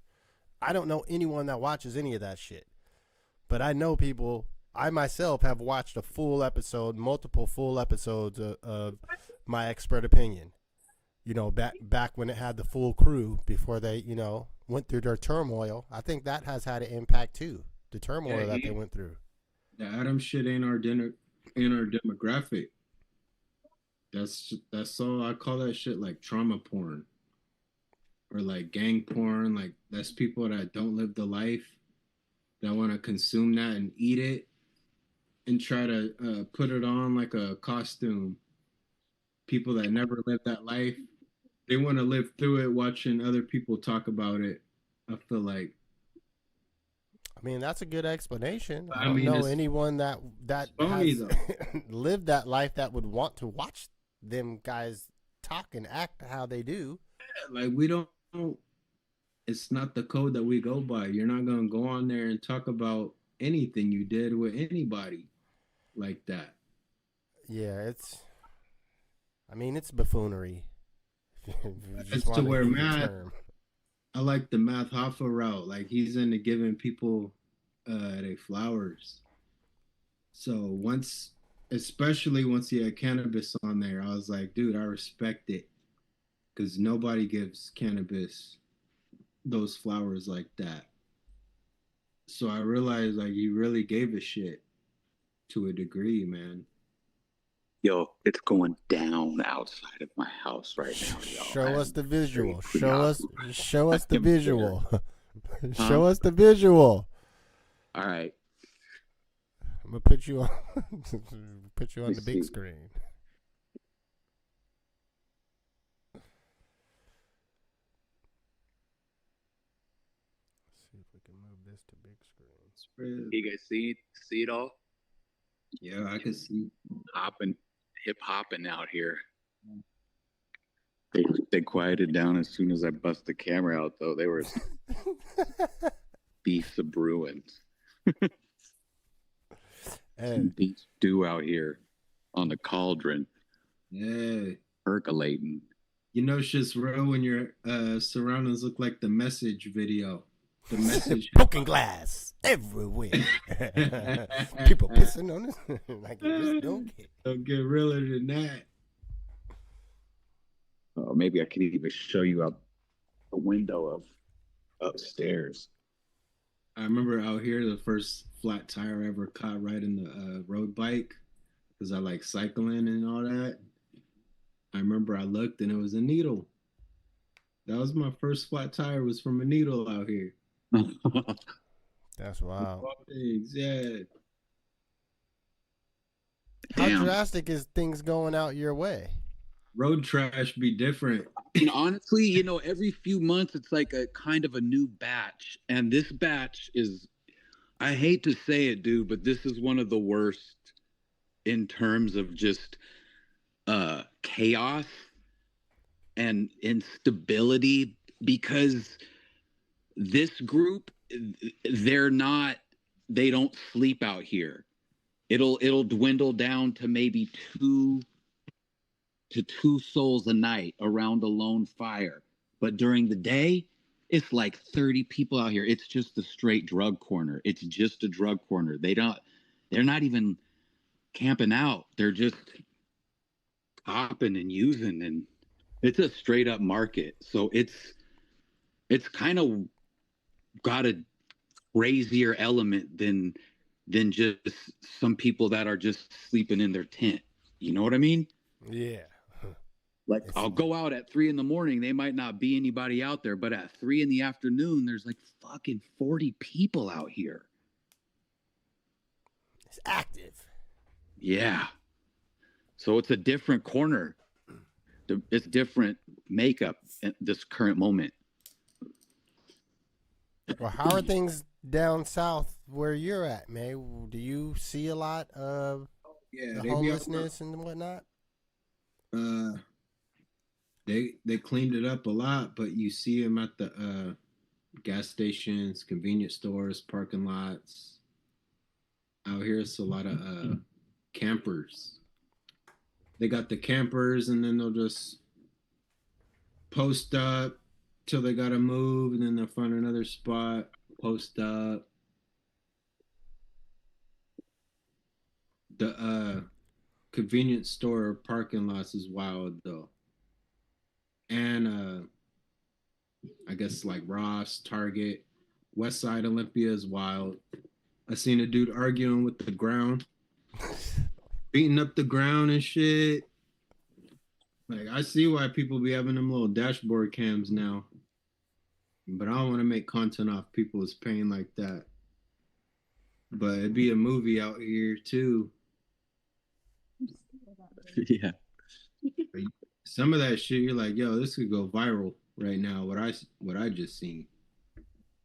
I don't know anyone that watches any of that shit, but I know people. I myself have watched a full episode, multiple full episodes of My Expert Opinion. You know, back when it had the full crew before they, you know, went through their turmoil. I think that has had an impact too. The turmoil that they went through. The Adam shit ain't our demographic. That's all. I call that shit like trauma porn or like gang porn. Like that's people that don't live the life, that want to consume that and eat it and try to put it on like a costume. People that never lived that life, they want to live through it watching other people talk about it. I feel like. I mean, that's a good explanation. I I don't mean, know it's anyone that phony, has though. lived that life that would want to watch them guys talk and act how they do. Like we don't. It's not the code that we go by. You're not gonna go on there and talk about anything you did with anybody like that. Yeah, I mean, it's buffoonery. If you just It's to wanna where use the Math. term. I like the Math Hoffa route. Like he's into giving people their flowers. So especially once he had cannabis on there, I was like, dude, I respect it, because nobody gives cannabis those flowers like that. So I realized like he really gave a shit to a degree, man. Yo, it's going down outside of my house right now, y'all. Show us the visual. very Show us the am visual. Huh? Show us the visual. All right. I'm gonna put you on put you on Let the me big see. screen. See if we can move this to big screen. You guys see it all? Yeah, I could see. Hip hopping out here. They quieted down as soon as I bust the camera out, though. They were beefs of Bruins. And Beef stew out here on the cauldron, Yeah. percolating. You know shit's real when your surroundings look like the Message video. The Message. broken glass everywhere. People pissing on it like it just don't get. Don't get realer than that. Oh, maybe I could even show you out the window of upstairs. I remember out here the first flat tire I ever caught riding the road bike, because I like cycling and all that. I remember I looked and it was a needle. That was my first flat tire, was from a needle out here. That's wild. Yeah. How Damn. drastic is things going out your way? Road trash be different. And honestly, every few months it's like a kind of a new batch. And this batch is, I hate to say it, dude, but this is one of the worst in terms of just chaos and instability, because this group, they don't sleep out here. It'll dwindle down to maybe two souls a night around a lone fire. But during the day, it's like 30 people out here. It's just a straight drug corner. It's just a drug corner. They're not even camping out. They're just popping and using, and it's a straight up market. So it's kind of got a crazier element than just some people that are just sleeping in their tent. You know what I mean? Yeah. Like, I'll go out at 3 a.m. They might not be anybody out there, but at 3 p.m, there's like fucking 40 people out here. It's active. Yeah. So it's a different corner. It's different makeup at this current moment. Well, how are things down south where you're at, May? Do you see a lot of Yeah, the they homelessness and whatnot? They cleaned it up a lot, but you see them at the gas stations, convenience stores, parking lots. Out here, it's a lot of campers. They got the campers, and then they'll just post up till they gotta move, and then they'll find another spot, post up. The convenience store parking lots is wild though. And I guess like Ross, Target, West Side Olympia is wild. I seen a dude arguing with the ground, beating up the ground and shit. Like, I see why people be having them little dashboard cams now, but I don't want to make content off people's pain like that. But it'd be a movie out here too. Yeah. Some of that shit, you're like, yo, this could go viral right now. What I just seen.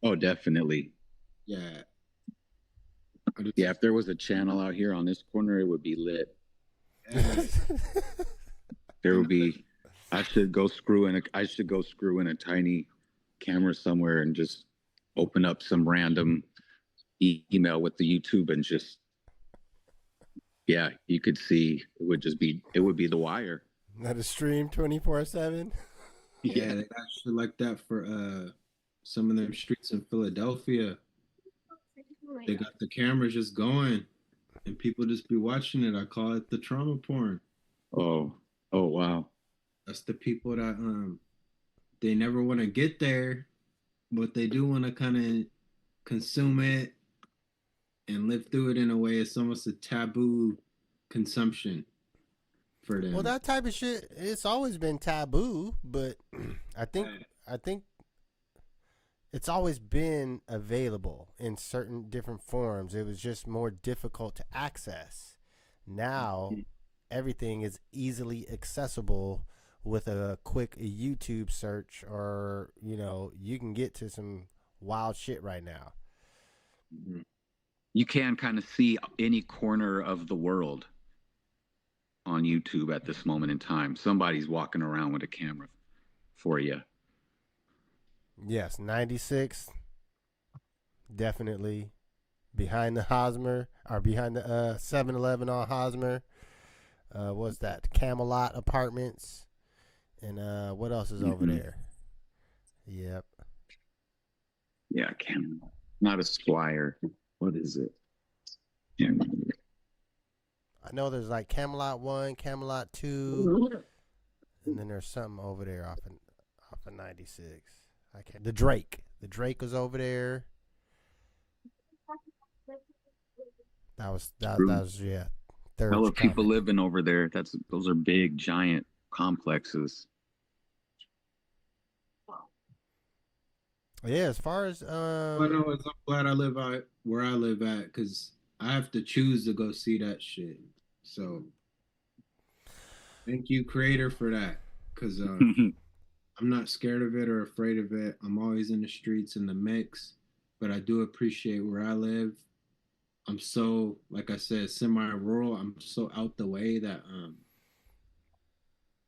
Oh, definitely. Yeah. Yeah, if there was a channel out here on this corner, it would be lit. Yeah. There would be. I should go screw in a tiny camera somewhere and just open up some random email with the YouTube and just, yeah, you could see it would be The Wire. Let it stream 24/7. Yeah, they got shit like that for some of them streets in Philadelphia. They got the cameras just going and people just be watching it. I call it the trauma porn. Oh wow. That's the people that they never want to get there, but they do want to kind of consume it and live through it in a way. It's almost a taboo consumption for them. Well, that type of shit, it's always been taboo, but I think it's always been available in certain different forms. It was just more difficult to access. Now, everything is easily accessible with a quick YouTube search, or, you can get to some wild shit right now. You can kind of see any corner of the world on YouTube at this moment in time. Somebody's walking around with a camera for you. Yes, 96, definitely behind the Hosmer, or behind the 7-Eleven on Hosmer. What's that? Camelot Apartments, and what else is over there? Yep. Yeah, Camelot. Not a Squire. What is it? Yeah. I know there's like Camelot 1, Camelot 2, and then there's something over there off of 96. I can't. The Drake was over there. That was yeah. Hella people living over there. Those are big, giant complexes. Yeah, as far as I'm glad I live out where I live at, because I have to choose to go see that shit. So thank you, creator, for that, because I'm not scared of it or afraid of it. I'm always in the streets in the mix, but I do appreciate where I live. I'm so, like I said, semi-rural. I'm so out the way that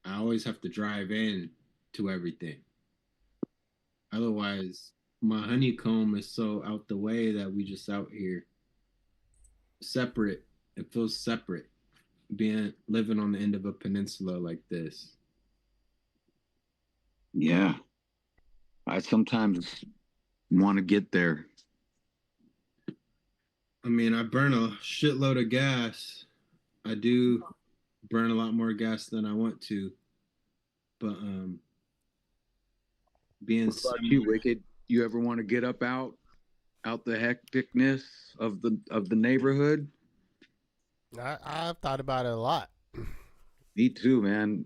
I always have to drive in to everything. Otherwise, my honeycomb is so out the way that we just out here separate. It feels separate living on the end of a peninsula like this. Yeah. I sometimes want to get there. I mean, I burn a shitload of gas. I do burn a lot more gas than I want to. But being what about you, Wicked? You ever want to get up out the hecticness of the neighborhood? I've thought about it a lot. Me too, man.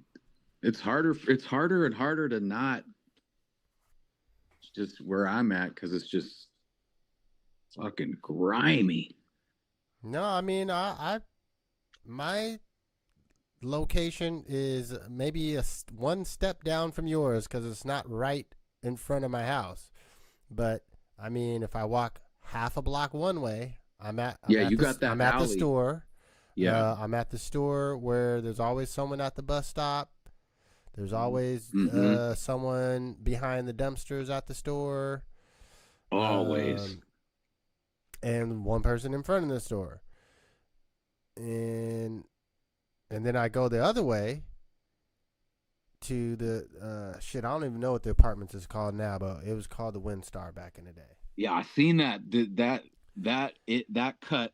It's harder and harder to not just where I'm at, because it's just fucking grimy. No, I mean, my location is maybe one step down from yours, because it's not right in front of my house. But I mean, if I walk half a block one way, I'm at the store. Yeah, I'm at the store where there's always someone at the bus stop. There's always someone behind the dumpsters at the store. Always. And one person in front of the store. and then I go the other way to the shit. I don't even know what the apartments is called now, but it was called the WinStar back in the day. Yeah, I seen that. That cut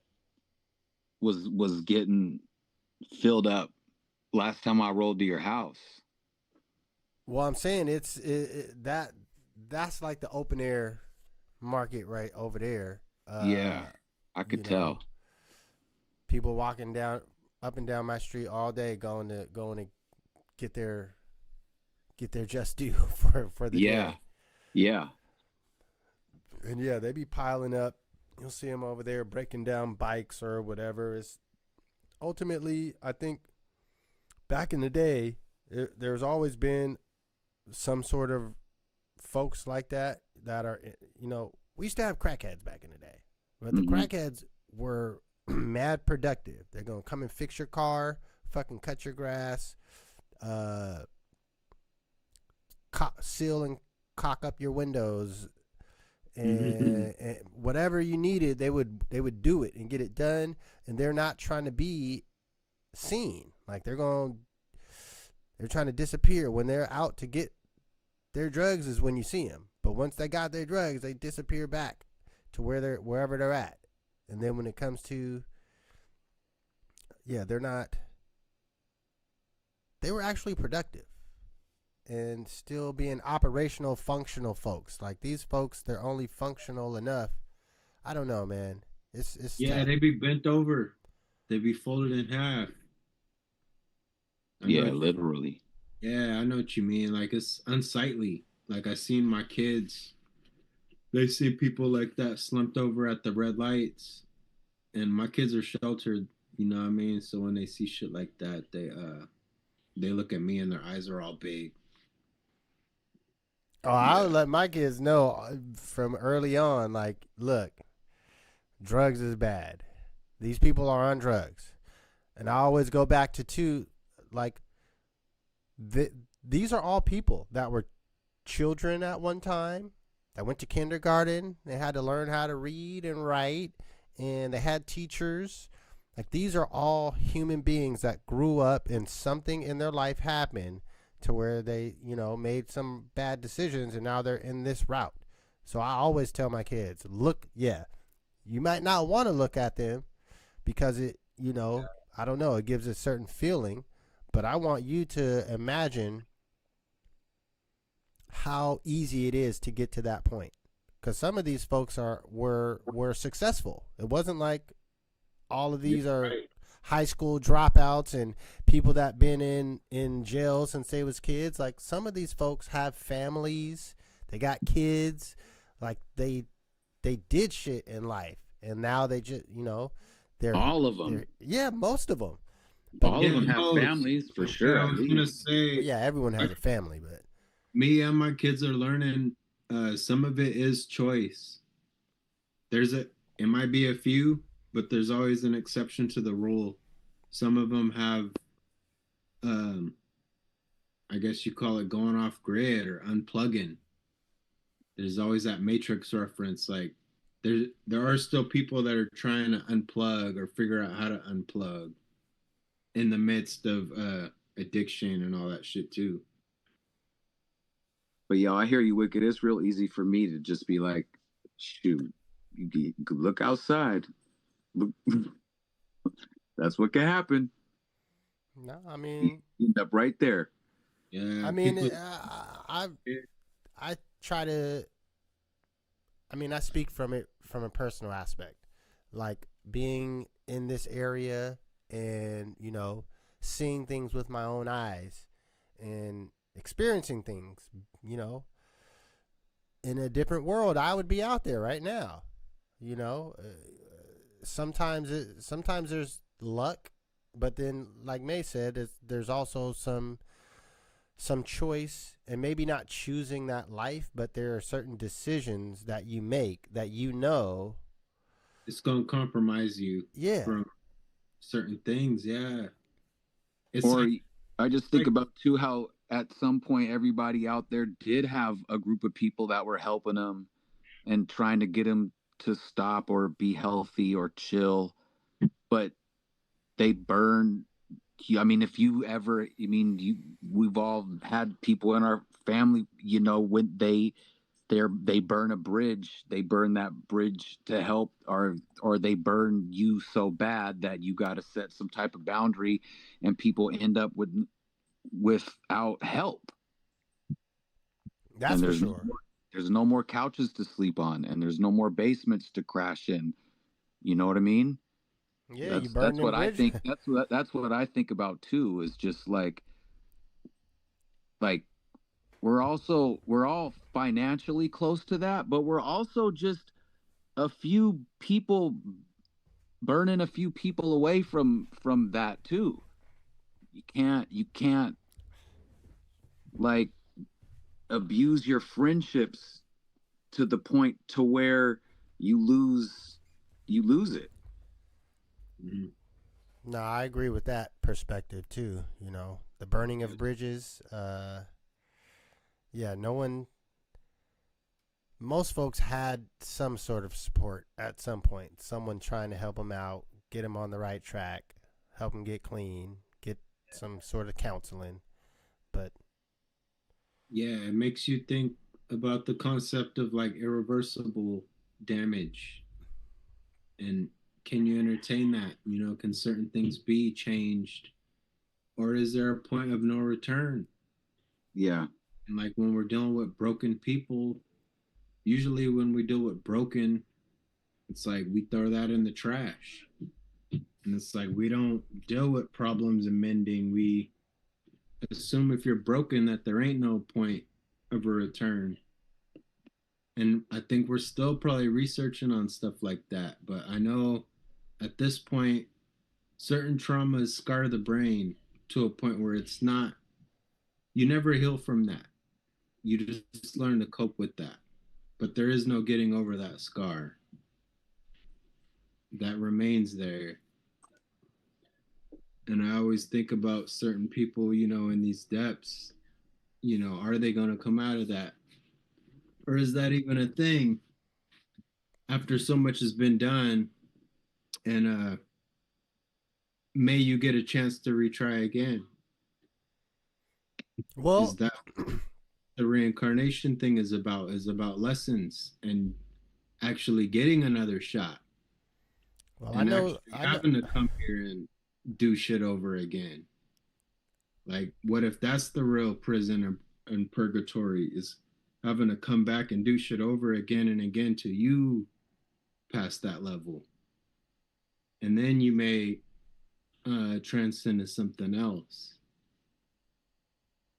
was getting filled up last time I rolled to your house. Well, I'm saying that's like the open air market right over there. Yeah, I could tell. People walking down up and down my street all day going to get their just due for the day. Yeah. And yeah, they be piling up. You'll see them over there breaking down bikes or whatever. It's ultimately, I think, back in the day, there's always been some sort of folks like that are, we used to have crackheads back in the day, but the crackheads were mad productive. They're gonna come and fix your car, fucking cut your grass, seal and cock up your windows, and whatever you needed, they would do it and get it done. And they're not trying to be seen. Like they're trying to disappear. When they're out to get their drugs is when you see them. But once they got their drugs, they disappear back to wherever they're at. And then when it comes to, they were actually productive and still being operational, functional folks. Like these folks, they're only functional enough. I don't know, man. It's tough. They be bent over. They be folded in half. Literally. Yeah, I know what you mean. Like it's unsightly. Like I seen my kids. They see people like that slumped over at the red lights, and my kids are sheltered. You know what I mean? So when they see shit like that, they look at me and their eyes are all big. Oh, I would let my kids know from early on, like, look, drugs is bad. These people are on drugs. And I always go back to these are all people that were children at one time, that went to kindergarten. They had to learn how to read and write, and they had teachers. Like, these are all human beings that grew up and something in their life happened to where they, made some bad decisions, and now they're in this route. So I always tell my kids, look, you might not want to look at them because it, I don't know, it gives a certain feeling, but I want you to imagine how easy it is to get to that point. Because some of these folks were successful. It wasn't like all of these are high school dropouts and people that been in jail since they was kids. Like some of these folks have families, they got kids, like they did shit in life, and now they just they're all of them. Yeah, most of them. All of them have families for sure. I was gonna say, everyone has a family, but me and my kids are learning. Some of it is choice. It might be a few, but there's always an exception to the rule. Some of them have, I guess you call it going off grid or unplugging. There's always that Matrix reference. Like there are still people that are trying to unplug or figure out how to unplug in the midst of addiction and all that shit too. But I hear you, Wicked. It's real easy for me to just be like, shoot, you look outside. Look, that's what can happen. No, I mean, you end up right there. Yeah. I mean, I try to. I mean, I speak from a personal aspect, like being in this area and seeing things with my own eyes and experiencing things, in a different world. I would be out there right now, sometimes there's luck, but then like May said, there's also some choice, and maybe not choosing that life, but there are certain decisions that you make that it's going to compromise you from certain things. I just think about too how at some point everybody out there did have a group of people that were helping them and trying to get them to stop or be healthy or chill, but they burn. I mean, if you ever, I mean, we've all had people in our family, you know, when they burn a bridge, they burn that bridge to help, or they burn you so bad that you got to set some type of boundary, and people end up without help. That's and for there's sure. there's no more couches to sleep on, and there's no more basements to crash in. You know what I mean? Yeah, you burn That's them what I bridges. think. That's what I think about too. Is just like we're all financially close to that, but we're also just a few people burning a few people away from that too. You can't like abuse your friendships to the point to where you lose it. Mm-hmm. No, I agree with that perspective too. You know, the burning of bridges. Yeah, no one. Most folks had some sort of support at some point. Someone trying to help them out, get them on the right track, help them get clean, get some sort of counseling. But Yeah, it makes you think about the concept of like irreversible damage. And can you entertain that? You know, can certain things be changed? Or is there a point of no return? Yeah. And like when we're dealing with broken people, usually when we deal with broken, it's like we throw that in the trash. And it's like we don't deal with problems and mending. We assume if you're broken that there ain't no point of a return. And I think we're still probably researching on stuff like that. But I know at this point, certain traumas scar the brain to a point where it's not, you never heal from that. You just learn to cope with that. But there is no getting over that scar that remains there. And I always think about certain people, you know, in these depths, you know, are they going to come out of that? Or is that even a thing after so much has been done? And may you get a chance to retry again. well, Is that the reincarnation thing is about lessons and actually getting another shot well, and actually having to come here and do shit over again. Like, what if that's the real prison and purgatory, is having to come back and do shit over again and again till you pass that level, and then you may transcend to something else.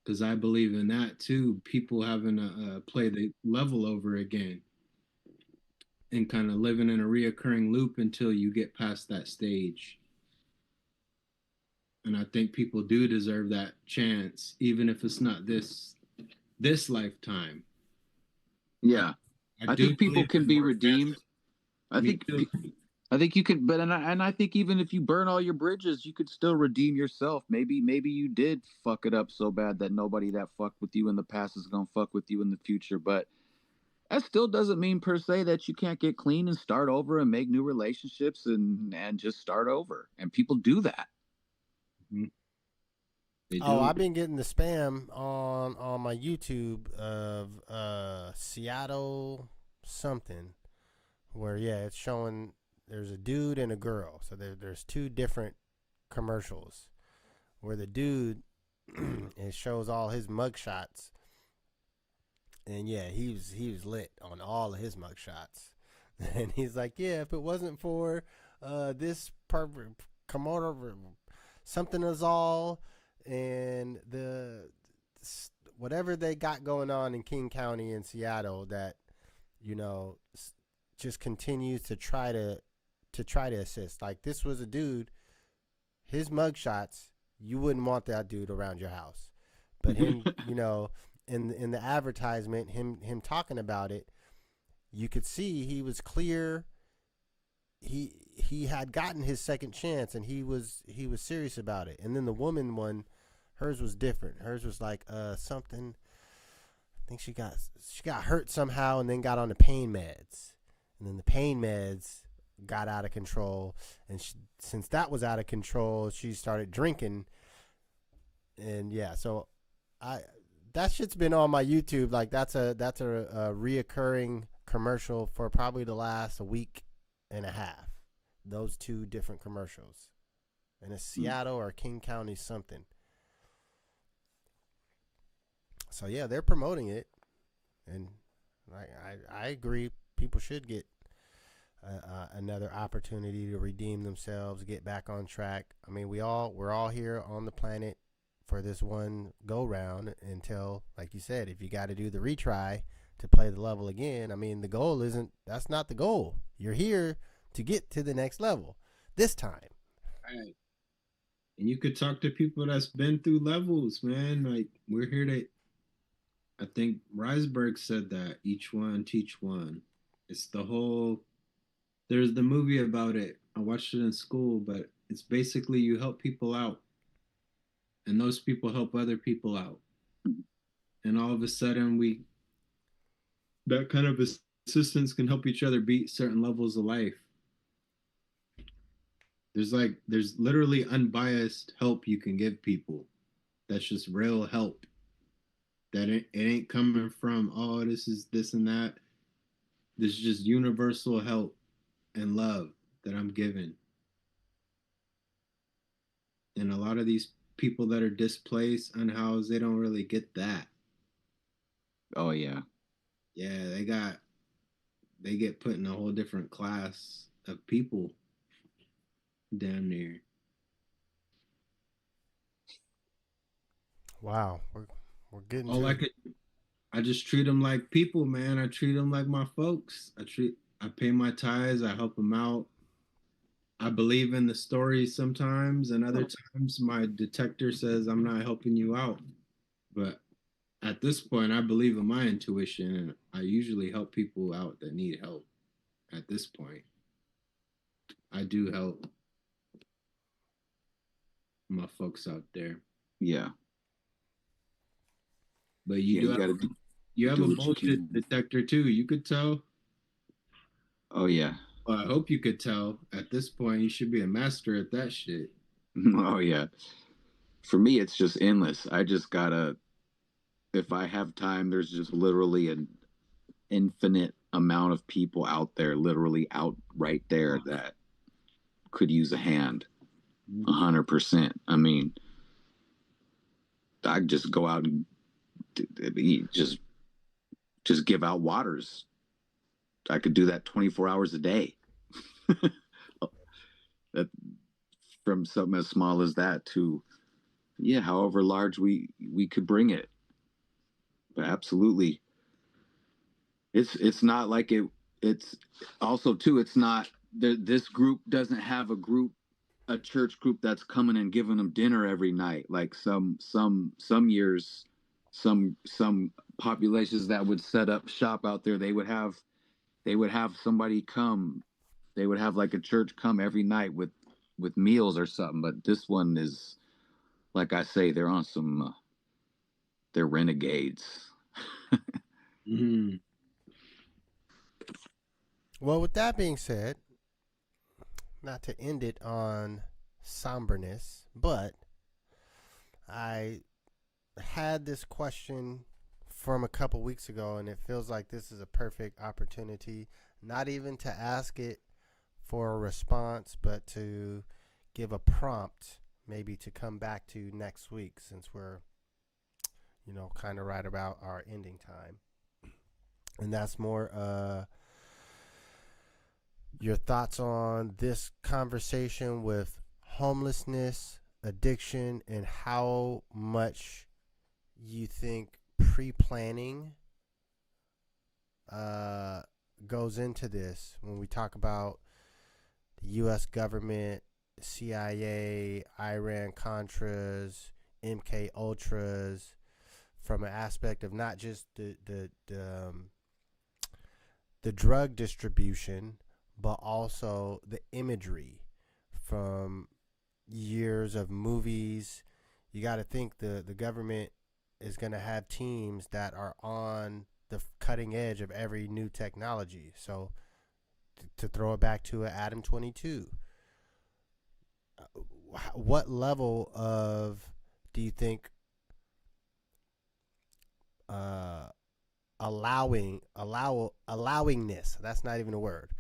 Because I believe in that too. People having to play the level over again and kind of living in a reoccurring loop until you get past that stage. And I think people do deserve that chance, even if it's not this lifetime. Yeah. I think people can be redeemed. I think you could, but and I think even if you burn all your bridges, you could still redeem yourself. Maybe you did fuck it up so bad that nobody that fucked with you in the past is gonna fuck with you in the future. But that still doesn't mean per se that you can't get clean and start over and make new relationships and just start over. And people do that. Mm-hmm. I've been getting the spam on my YouTube of Seattle something, where it's showing there's a dude and a girl. So there's two different commercials where the dude it shows all his mugshots, and he was lit on all of his mugshots, and he's like, if it wasn't for this Komodo something is all and the whatever they got going on in King County in Seattle, that just continues to try to assist. Like, this was a dude, his mugshots, you wouldn't want that dude around your house, but him in the advertisement, him talking about it, you could see he was clear. He had gotten his second chance, and he was serious about it. And then the woman one, hers was different. Hers was like something. I think she got hurt somehow, and then got on the pain meds, and then the pain meds got out of control, and since that was out of control, she started drinking, and yeah, so that shit's been on my YouTube. Like that's a reoccurring commercial for probably the last week and a half. Those two different commercials, and it's Seattle or King County something. So yeah, they're promoting it, and I agree. People should get another opportunity to redeem themselves, get back on track. I mean, we're all here on the planet for this one go round until, like you said, if you got to do the retry to play the level again. I mean, that's not the goal. You're here to get to the next level this time. Right. And you could talk to people that's been through levels, man. Like, we're here to, I think Reisberg said that, each one teach one. It's the whole, there's the movie about it. I watched it in school, but it's basically you help people out, and those people help other people out. And all of a sudden that kind of assistance can help each other beat certain levels of life. There's literally unbiased help you can give people. That's just real help. That it ain't coming from, oh, this is this and that. This is just universal help and love that I'm giving. And a lot of these people that are displaced, unhoused, they don't really get that. Oh yeah. Yeah, they get put in a whole different class of people. Damn near. Wow, we're getting I just treat them like people, man. I treat them like my folks. I pay my tithes. I help them out. I believe in the stories sometimes, and other times my detector says I'm not helping you out. But at this point, I believe in my intuition, and I usually help people out that need help. At this point, I do help my folks out there. Yeah. But you have a bullshit detector too. You could tell. Oh yeah. Well, I hope you could tell. At this point, you should be a master at that shit. Oh yeah. For me, it's just endless. I just gotta, if I have time, there's just literally an infinite amount of people out there, literally out right there, that could use a hand. 100%. I mean, I just go out and just give out waters. I could do that 24 hours a day. That, from something as small as that to, yeah, however large we could bring it. But absolutely, it's not like it's also too, it's not, this group doesn't have a church group that's coming and giving them dinner every night, like some years, some populations that would set up shop out there, they would have somebody come, they would have like a church come every night with meals or something. But this one is, like I say, they're on some they're renegades. Mm-hmm. Well, with that being said, not to end it on somberness, but I had this question from a couple weeks ago, and it feels like this is a perfect opportunity, not even to ask it for a response, but to give a prompt, maybe to come back to next week, since we're, kind of right about our ending time. And that's more your thoughts on this conversation with homelessness, addiction, and how much you think pre-planning goes into this when we talk about the U.S. government, CIA, Iran-Contras, MK Ultras, from an aspect of not just the drug distribution, but also the imagery from years of movies. You got to think the government is going to have teams that are on the cutting edge of every new technology. So to throw it back to Adam 22. What level of do you think allowingness? That's not even a word.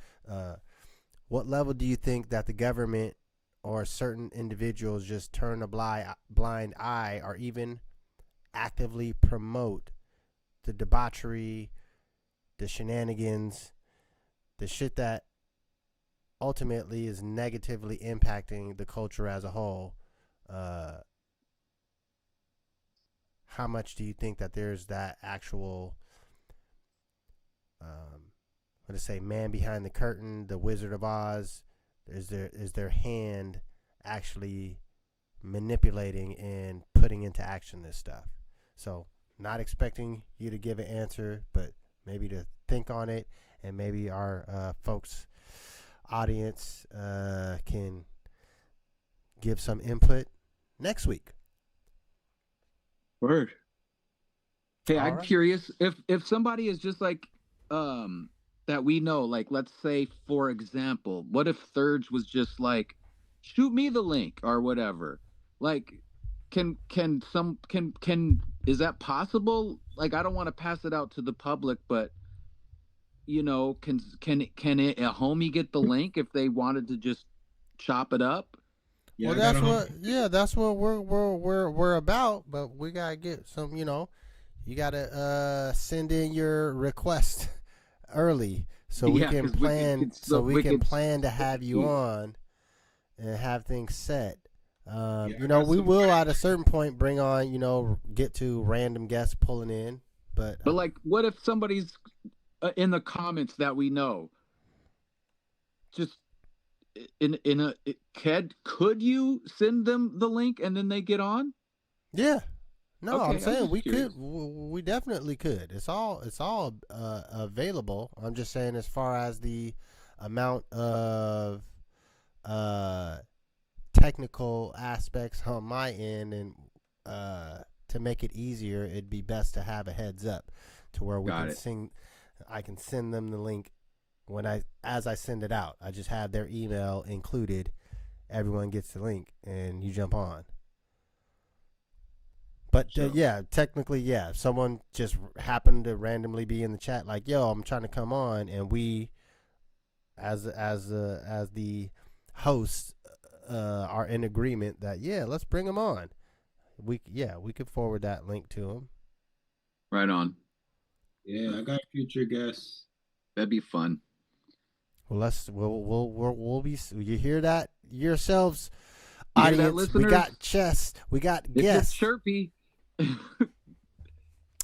What level do you think that the government or certain individuals just turn a blind eye, or even actively promote the debauchery, the shenanigans, the shit that ultimately is negatively impacting the culture as a whole? How much do you think that there's that actual, let's say, man behind the curtain, the Wizard of Oz? Is their hand actually manipulating and putting into action this stuff? So, not expecting you to give an answer, but maybe to think on it, and maybe our folks, audience, can give some input next week. Word. Hey, All I'm right. curious if somebody is just like that we know, like let's say for example, what if Thurge was just like, shoot me the link or whatever? Like, can is that possible? Like, I don't want to pass it out to the public, but you know, can a homie get the link if they wanted to just chop it up? Yeah, Well, that's what we're about. But we gotta get some. You gotta send in your request early so we can 'cause plan. So we can plan to have you Yeah. on and have things set. Yeah, We will at a certain point bring on. Get to random guests pulling in. But like, what if somebody's in the comments that we know, just could you send them the link and then they get on? yeah. No, Okay, I'm I'm saying just we curious. could. We definitely could. It's all available. I'm just saying as far as the amount of technical aspects on my end, and to make it easier, it'd be best to have a heads up to where we Got can it. sing. I can send them the link as I send it out. I just have their email included. Everyone gets the link, and you jump on. But yeah, technically, yeah. If someone just happened to randomly be in the chat, like, "Yo, I'm trying to come on," and we, as the hosts, are in agreement that let's bring them on. We could forward that link to them. Right on. Yeah, I got future guests. That'd be fun. Well, we'll be. You hear that yourselves, You hear that, audience? We listeners? got chess. We got If guests. it's chirpy.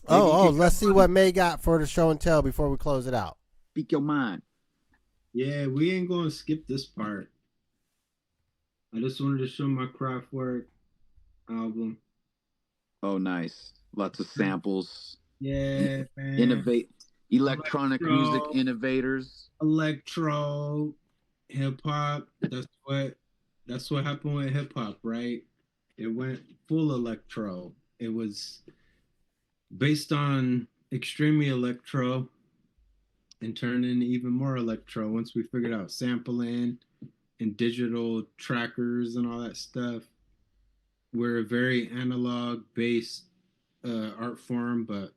Let's see what May got for the show and tell before we close it out. Speak your mind. Yeah, we ain't gonna skip this part. I just wanted to show my Kraftwerk album. Oh, nice. Lots of samples. Yeah, man. Innovate. Electronic music innovators. Electro, hip hop. That's what happened with hip hop, right? It went full electro. It was based on extremely electro and turned into even more electro once we figured out sampling and digital trackers and all that stuff. We're a very analog based art form, but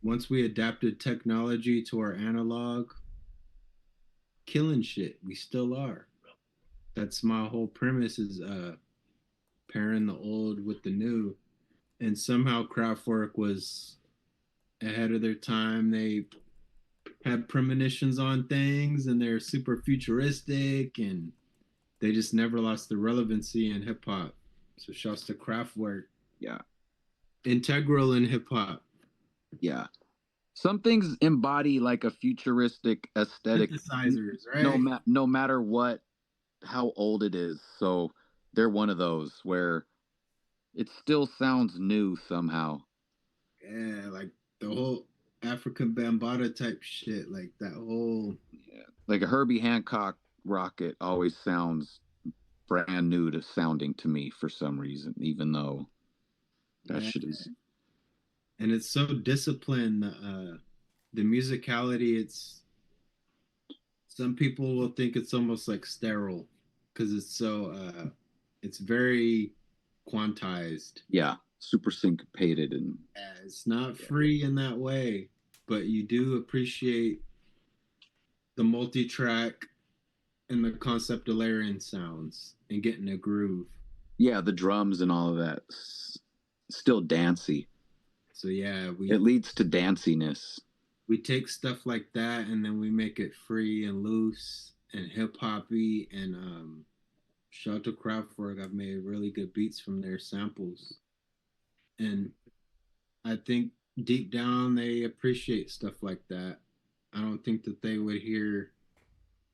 once we adapted technology to our analog, killing shit. We still are. That's my whole premise, is pairing the old with the new. And somehow Kraftwerk was ahead of their time. They had premonitions on things, and they're super futuristic, and they just never lost the relevancy in hip hop. So shouts to Kraftwerk. Yeah. Integral in hip hop. Yeah. Some things embody like a futuristic aesthetic. Synthesizers, right? No matter how old it is. So they're one of those where it still sounds new somehow. Yeah, like the whole African Bambaataa type shit, like that whole. Yeah. Like a Herbie Hancock rocket always sounds brand new to sounding to me for some reason, even though that shit is. And it's so disciplined. The musicality, it's Some people will think it's almost like sterile because it's very quantized. Yeah, super syncopated and It's not free in that way, but you do appreciate the multi-track and the concept of layering sounds and getting a groove. yeah, the drums and all of that still dancey. So yeah, it leads to danciness. We take stuff like that and then we make it free and loose and hip hoppy and shout out to Kraftwerk. I've made really good beats from their samples. And I think deep down they appreciate stuff like that. I don't think that they would hear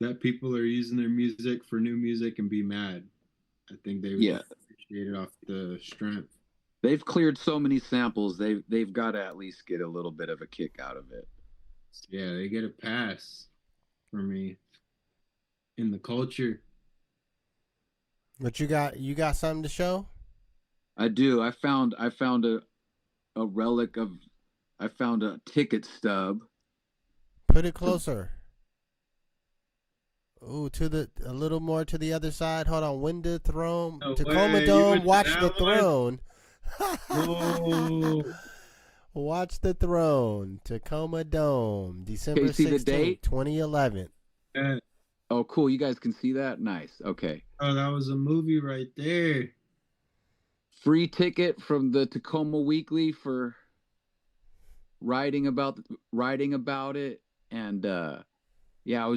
that people are using their music for new music and be mad. I think they would appreciate it off the strength. They've cleared so many samples. They've got to at least get a little bit of a kick out of it. Yeah, they get a pass for me in the culture. But you got something to show? I do. I found a relic of. I found a ticket stub. Put it closer. Ooh, a little more to the other side. Hold on. Window Throne. No Tacoma way. Dome. Watch the One? Throne. Whoa. Watch the Throne. Tacoma Dome. December see the 16th, date? 2011. Yeah. Oh, cool. You guys can see that? Nice. Okay. Oh, that was a movie right there. Free ticket from the Tacoma Weekly for writing about it. And yeah,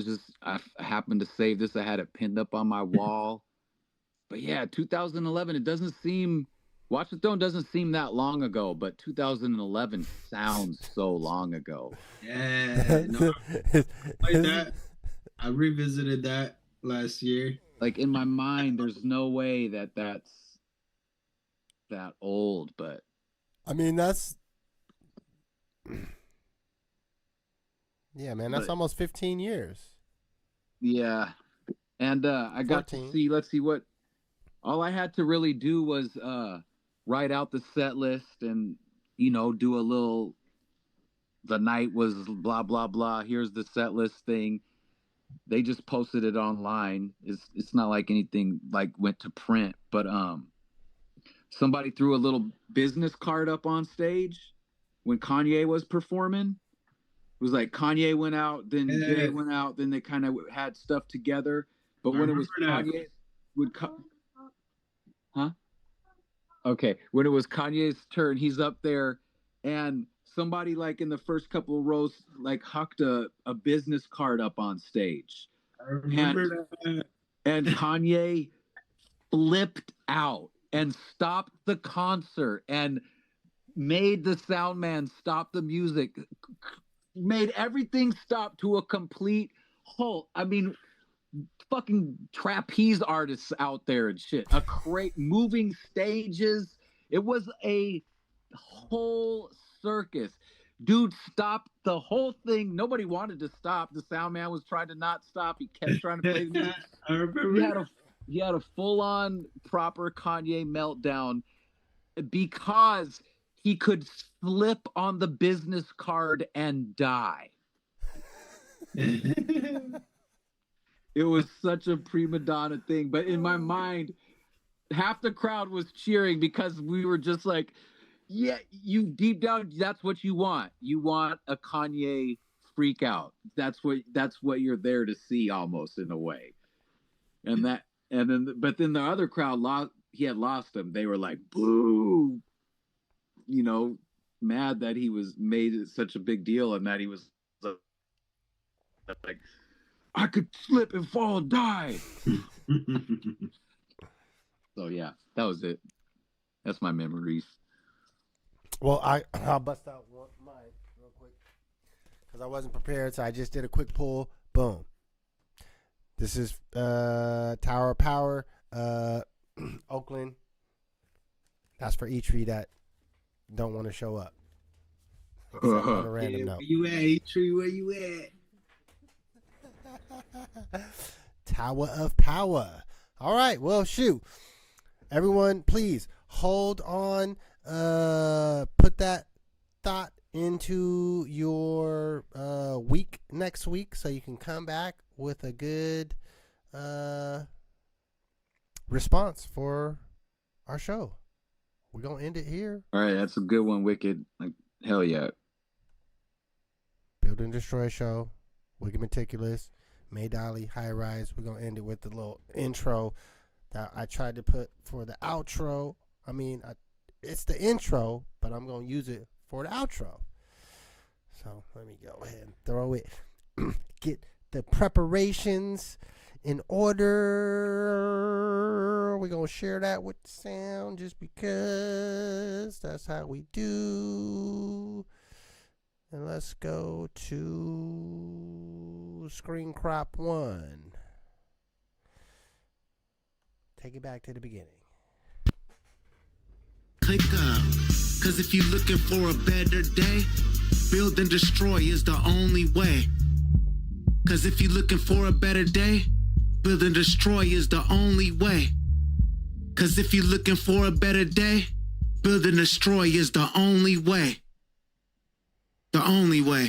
I happened to save this. I had it pinned up on my wall. But yeah, 2011, it doesn't seem, Watch the Throne doesn't seem that long ago, but 2011 sounds so long ago. Yeah. No, like that. I revisited that last year. Like in my mind, there's no way that's that old, but I mean, that's... Yeah, man, that's almost 15 years. Yeah. And I got 14. to see, let's see what, all I had to really do was write out the set list and, do a little, the night was blah, blah, blah. Here's the set list thing. They just posted it online. It's not like anything like went to print, but somebody threw a little business card up on stage when Kanye was performing. It was like Kanye went out, then Jay went out, then they kind of had stuff together. But when it was Kanye, Okay, when it was Kanye's turn, he's up there, and somebody like in the first couple of rows like hucked a business card up on stage. I remember that. And Kanye flipped out and stopped the concert and made the sound man stop the music, made everything stop to a complete halt. I mean, fucking trapeze artists out there and shit. A great moving stages. It was a whole circus. Dude stopped the whole thing. Nobody wanted to stop. The sound man was trying to not stop. He kept trying to play the music. I remember. He had a full-on proper Kanye meltdown because he could slip on the business card and die. It was such a prima donna thing. But in my mind, half the crowd was cheering because we were just like, yeah, you deep down, that's what you want. You want a Kanye freak out. That's what you're there to see, almost, in a way. But then the other crowd he had lost him. They were like, boo, mad that he was made such a big deal and that he was like, I could slip and fall and die. So yeah, that was it. That's my memories. Well, I'll bust out mine real quick because I wasn't prepared, so I just did a quick pull. Boom. This is Tower of Power, Oakland. That's for each of you that don't want to show up. On a random note. Where you at, E-Tree? Where you at? Tower of Power. All right. Well, shoot. Everyone, please hold on. Put that thought into your week next week so you can come back with a good response for our show. We're going to end it here. All right, that's a good one, Wicked. Like, hell yeah. Build and Destroy show. Wicked Meticulous. May Dolly, High Rise. We're going to end it with the little intro that I tried to put for the outro. I mean, it's the intro, but I'm going to use it for the outro. So let me go ahead and throw it. Get the preparations in order. We're going to share that with the sound just because that's how we do. And let's go to screen crop 1. Take it back to the beginning. Click up, cause if you're looking for a better day, build and destroy is the only way. Cause if you're looking for a better day, build and destroy is the only way. Cause if you're looking for a better day, build and destroy is the only way. The only way.